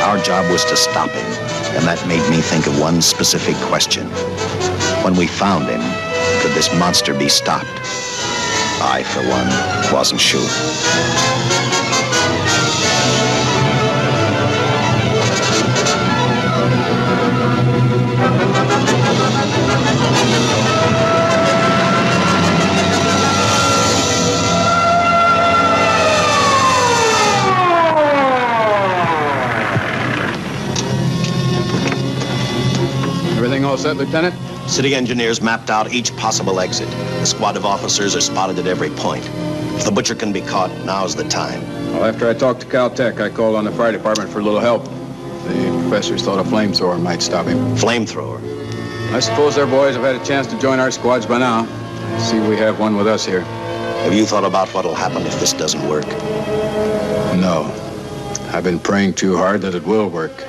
Our job was to stop him, and that made me think of one specific question. When we found him, could this monster be stopped? I, for one, wasn't sure. Everything all set, Lieutenant? City engineers mapped out each possible exit. The squad of officers are spotted at every point. If the butcher can be caught, now's the time. Well, after I talked to Caltech, I called on the fire department for a little help. The professors thought a flamethrower might stop him. Flamethrower? I suppose their boys have had a chance to join our squads by now. I see we have one with us here. Have you thought about what'll happen if this doesn't work? No. I've been praying too hard that it will work.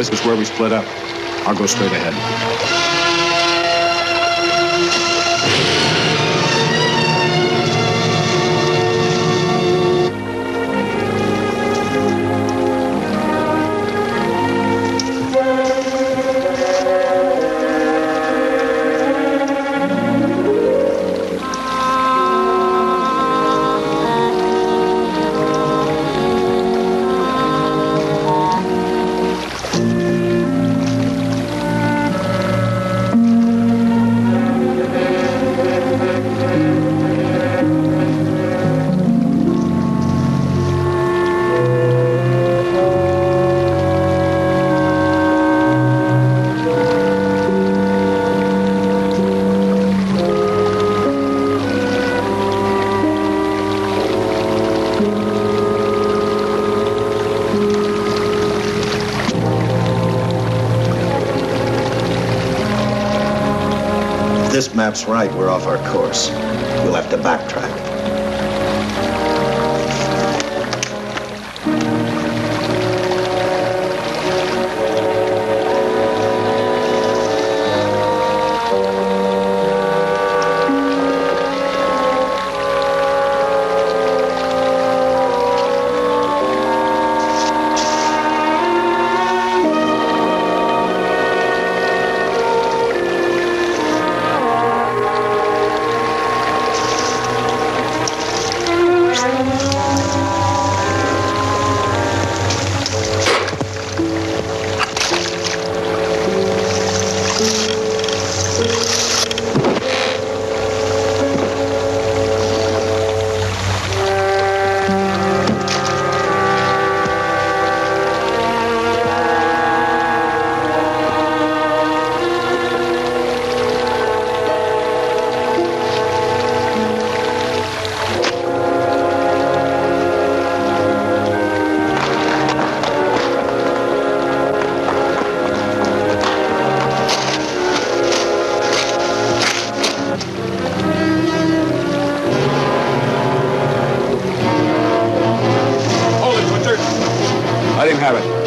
This is where we split up. I'll go straight ahead. this map's right, we're off our course. We'll have to backtrack. Let him have it.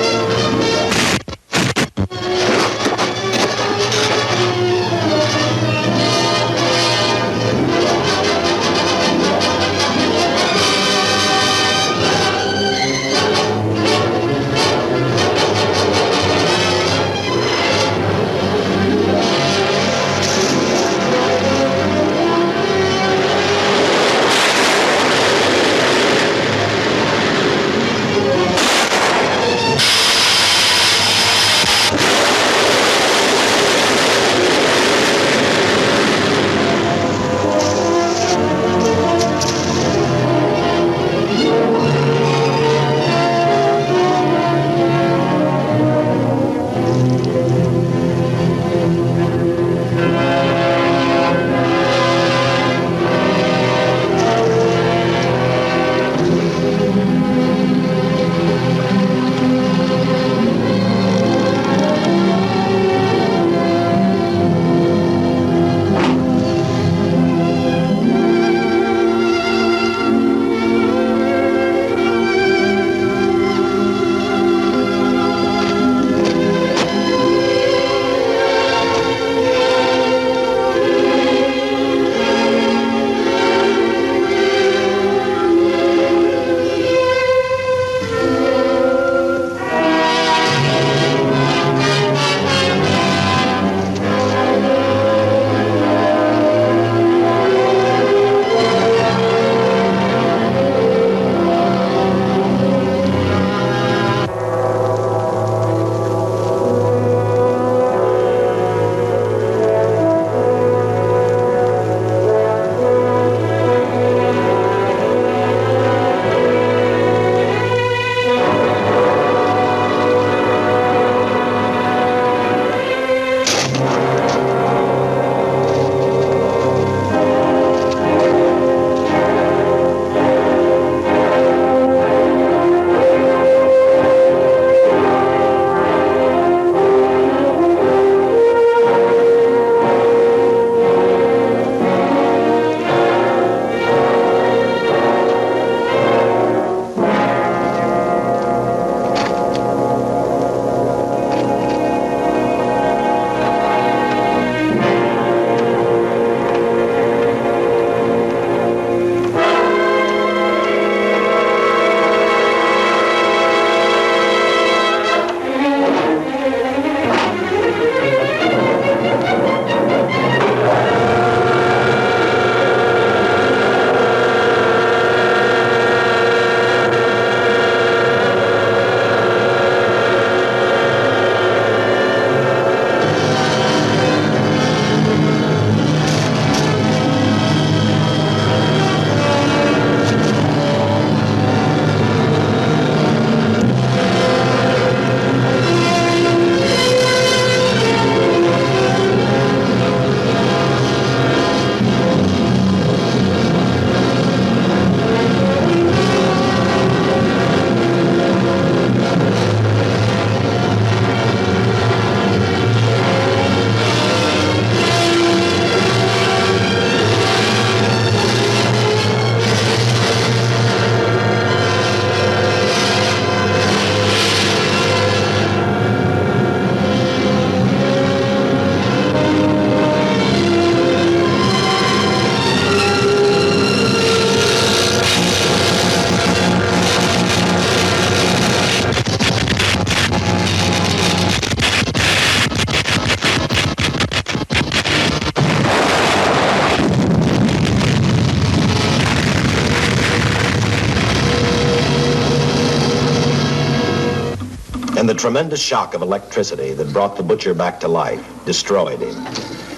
And the tremendous shock of electricity that brought the butcher back to life destroyed him.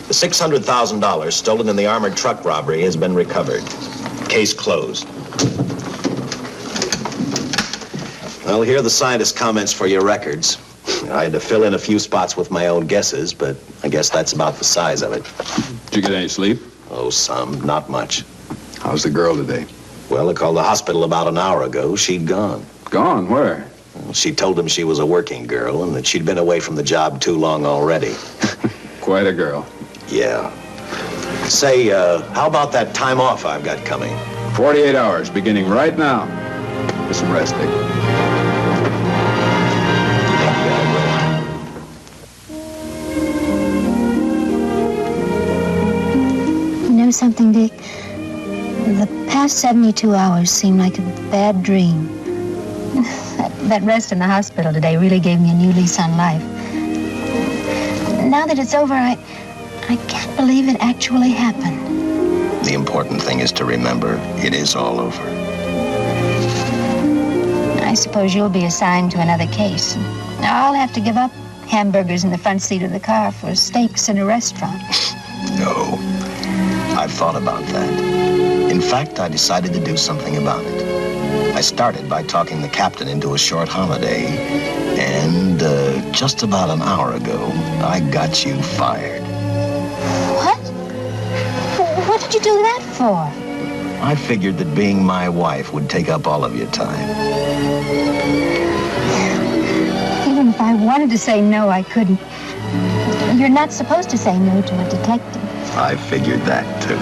The $600,000 stolen in the armored truck robbery has been recovered. Case closed. Well, here are the scientist's comments for your records. I had to fill in a few spots with my own guesses, but I guess that's about the size of it. Did you get any sleep? Oh, some. Not much. How's the girl today? Well, I called the hospital about an hour ago. She'd gone. Gone? Where? Well, she told them she was a working girl and that she'd been away from the job too long already. Quite a girl. Yeah. Say, how about that time off I've got coming? 48 hours, beginning right now. Get some rest, Dick. You know something, Dick? The past 72 hours seem like a bad dream. That rest in the hospital today really gave me a new lease on life. Now that it's over, I can't believe it actually happened. The important thing is to remember it is all over. I suppose you'll be assigned to another case. I'll have to give up hamburgers in the front seat of the car for steaks in a restaurant. No. I've thought about that. In fact, I decided to do something about it. I started by talking the captain into a short holiday, and just about an hour ago, I got you fired. What? What did you do that for? I figured that being my wife would take up all of your time. Even if I wanted to say no, I couldn't. You're not supposed to say no to a detective. I figured that, too.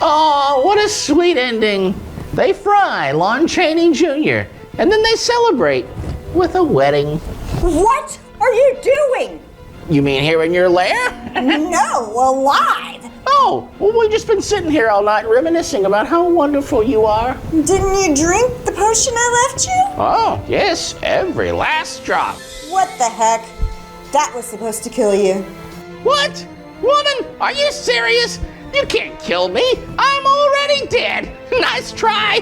Oh, what a sweet ending. They fry Lon Chaney Jr., and then they celebrate with a wedding. What are you doing? You mean here in your lair? No, alive. Oh, well, we've just been sitting here all night reminiscing about how wonderful you are. Didn't you drink the potion I left you? Oh, yes, every last drop. What the heck? That was supposed to kill you. What? Woman, are you serious? You can't kill me. I'm already dead. Nice try.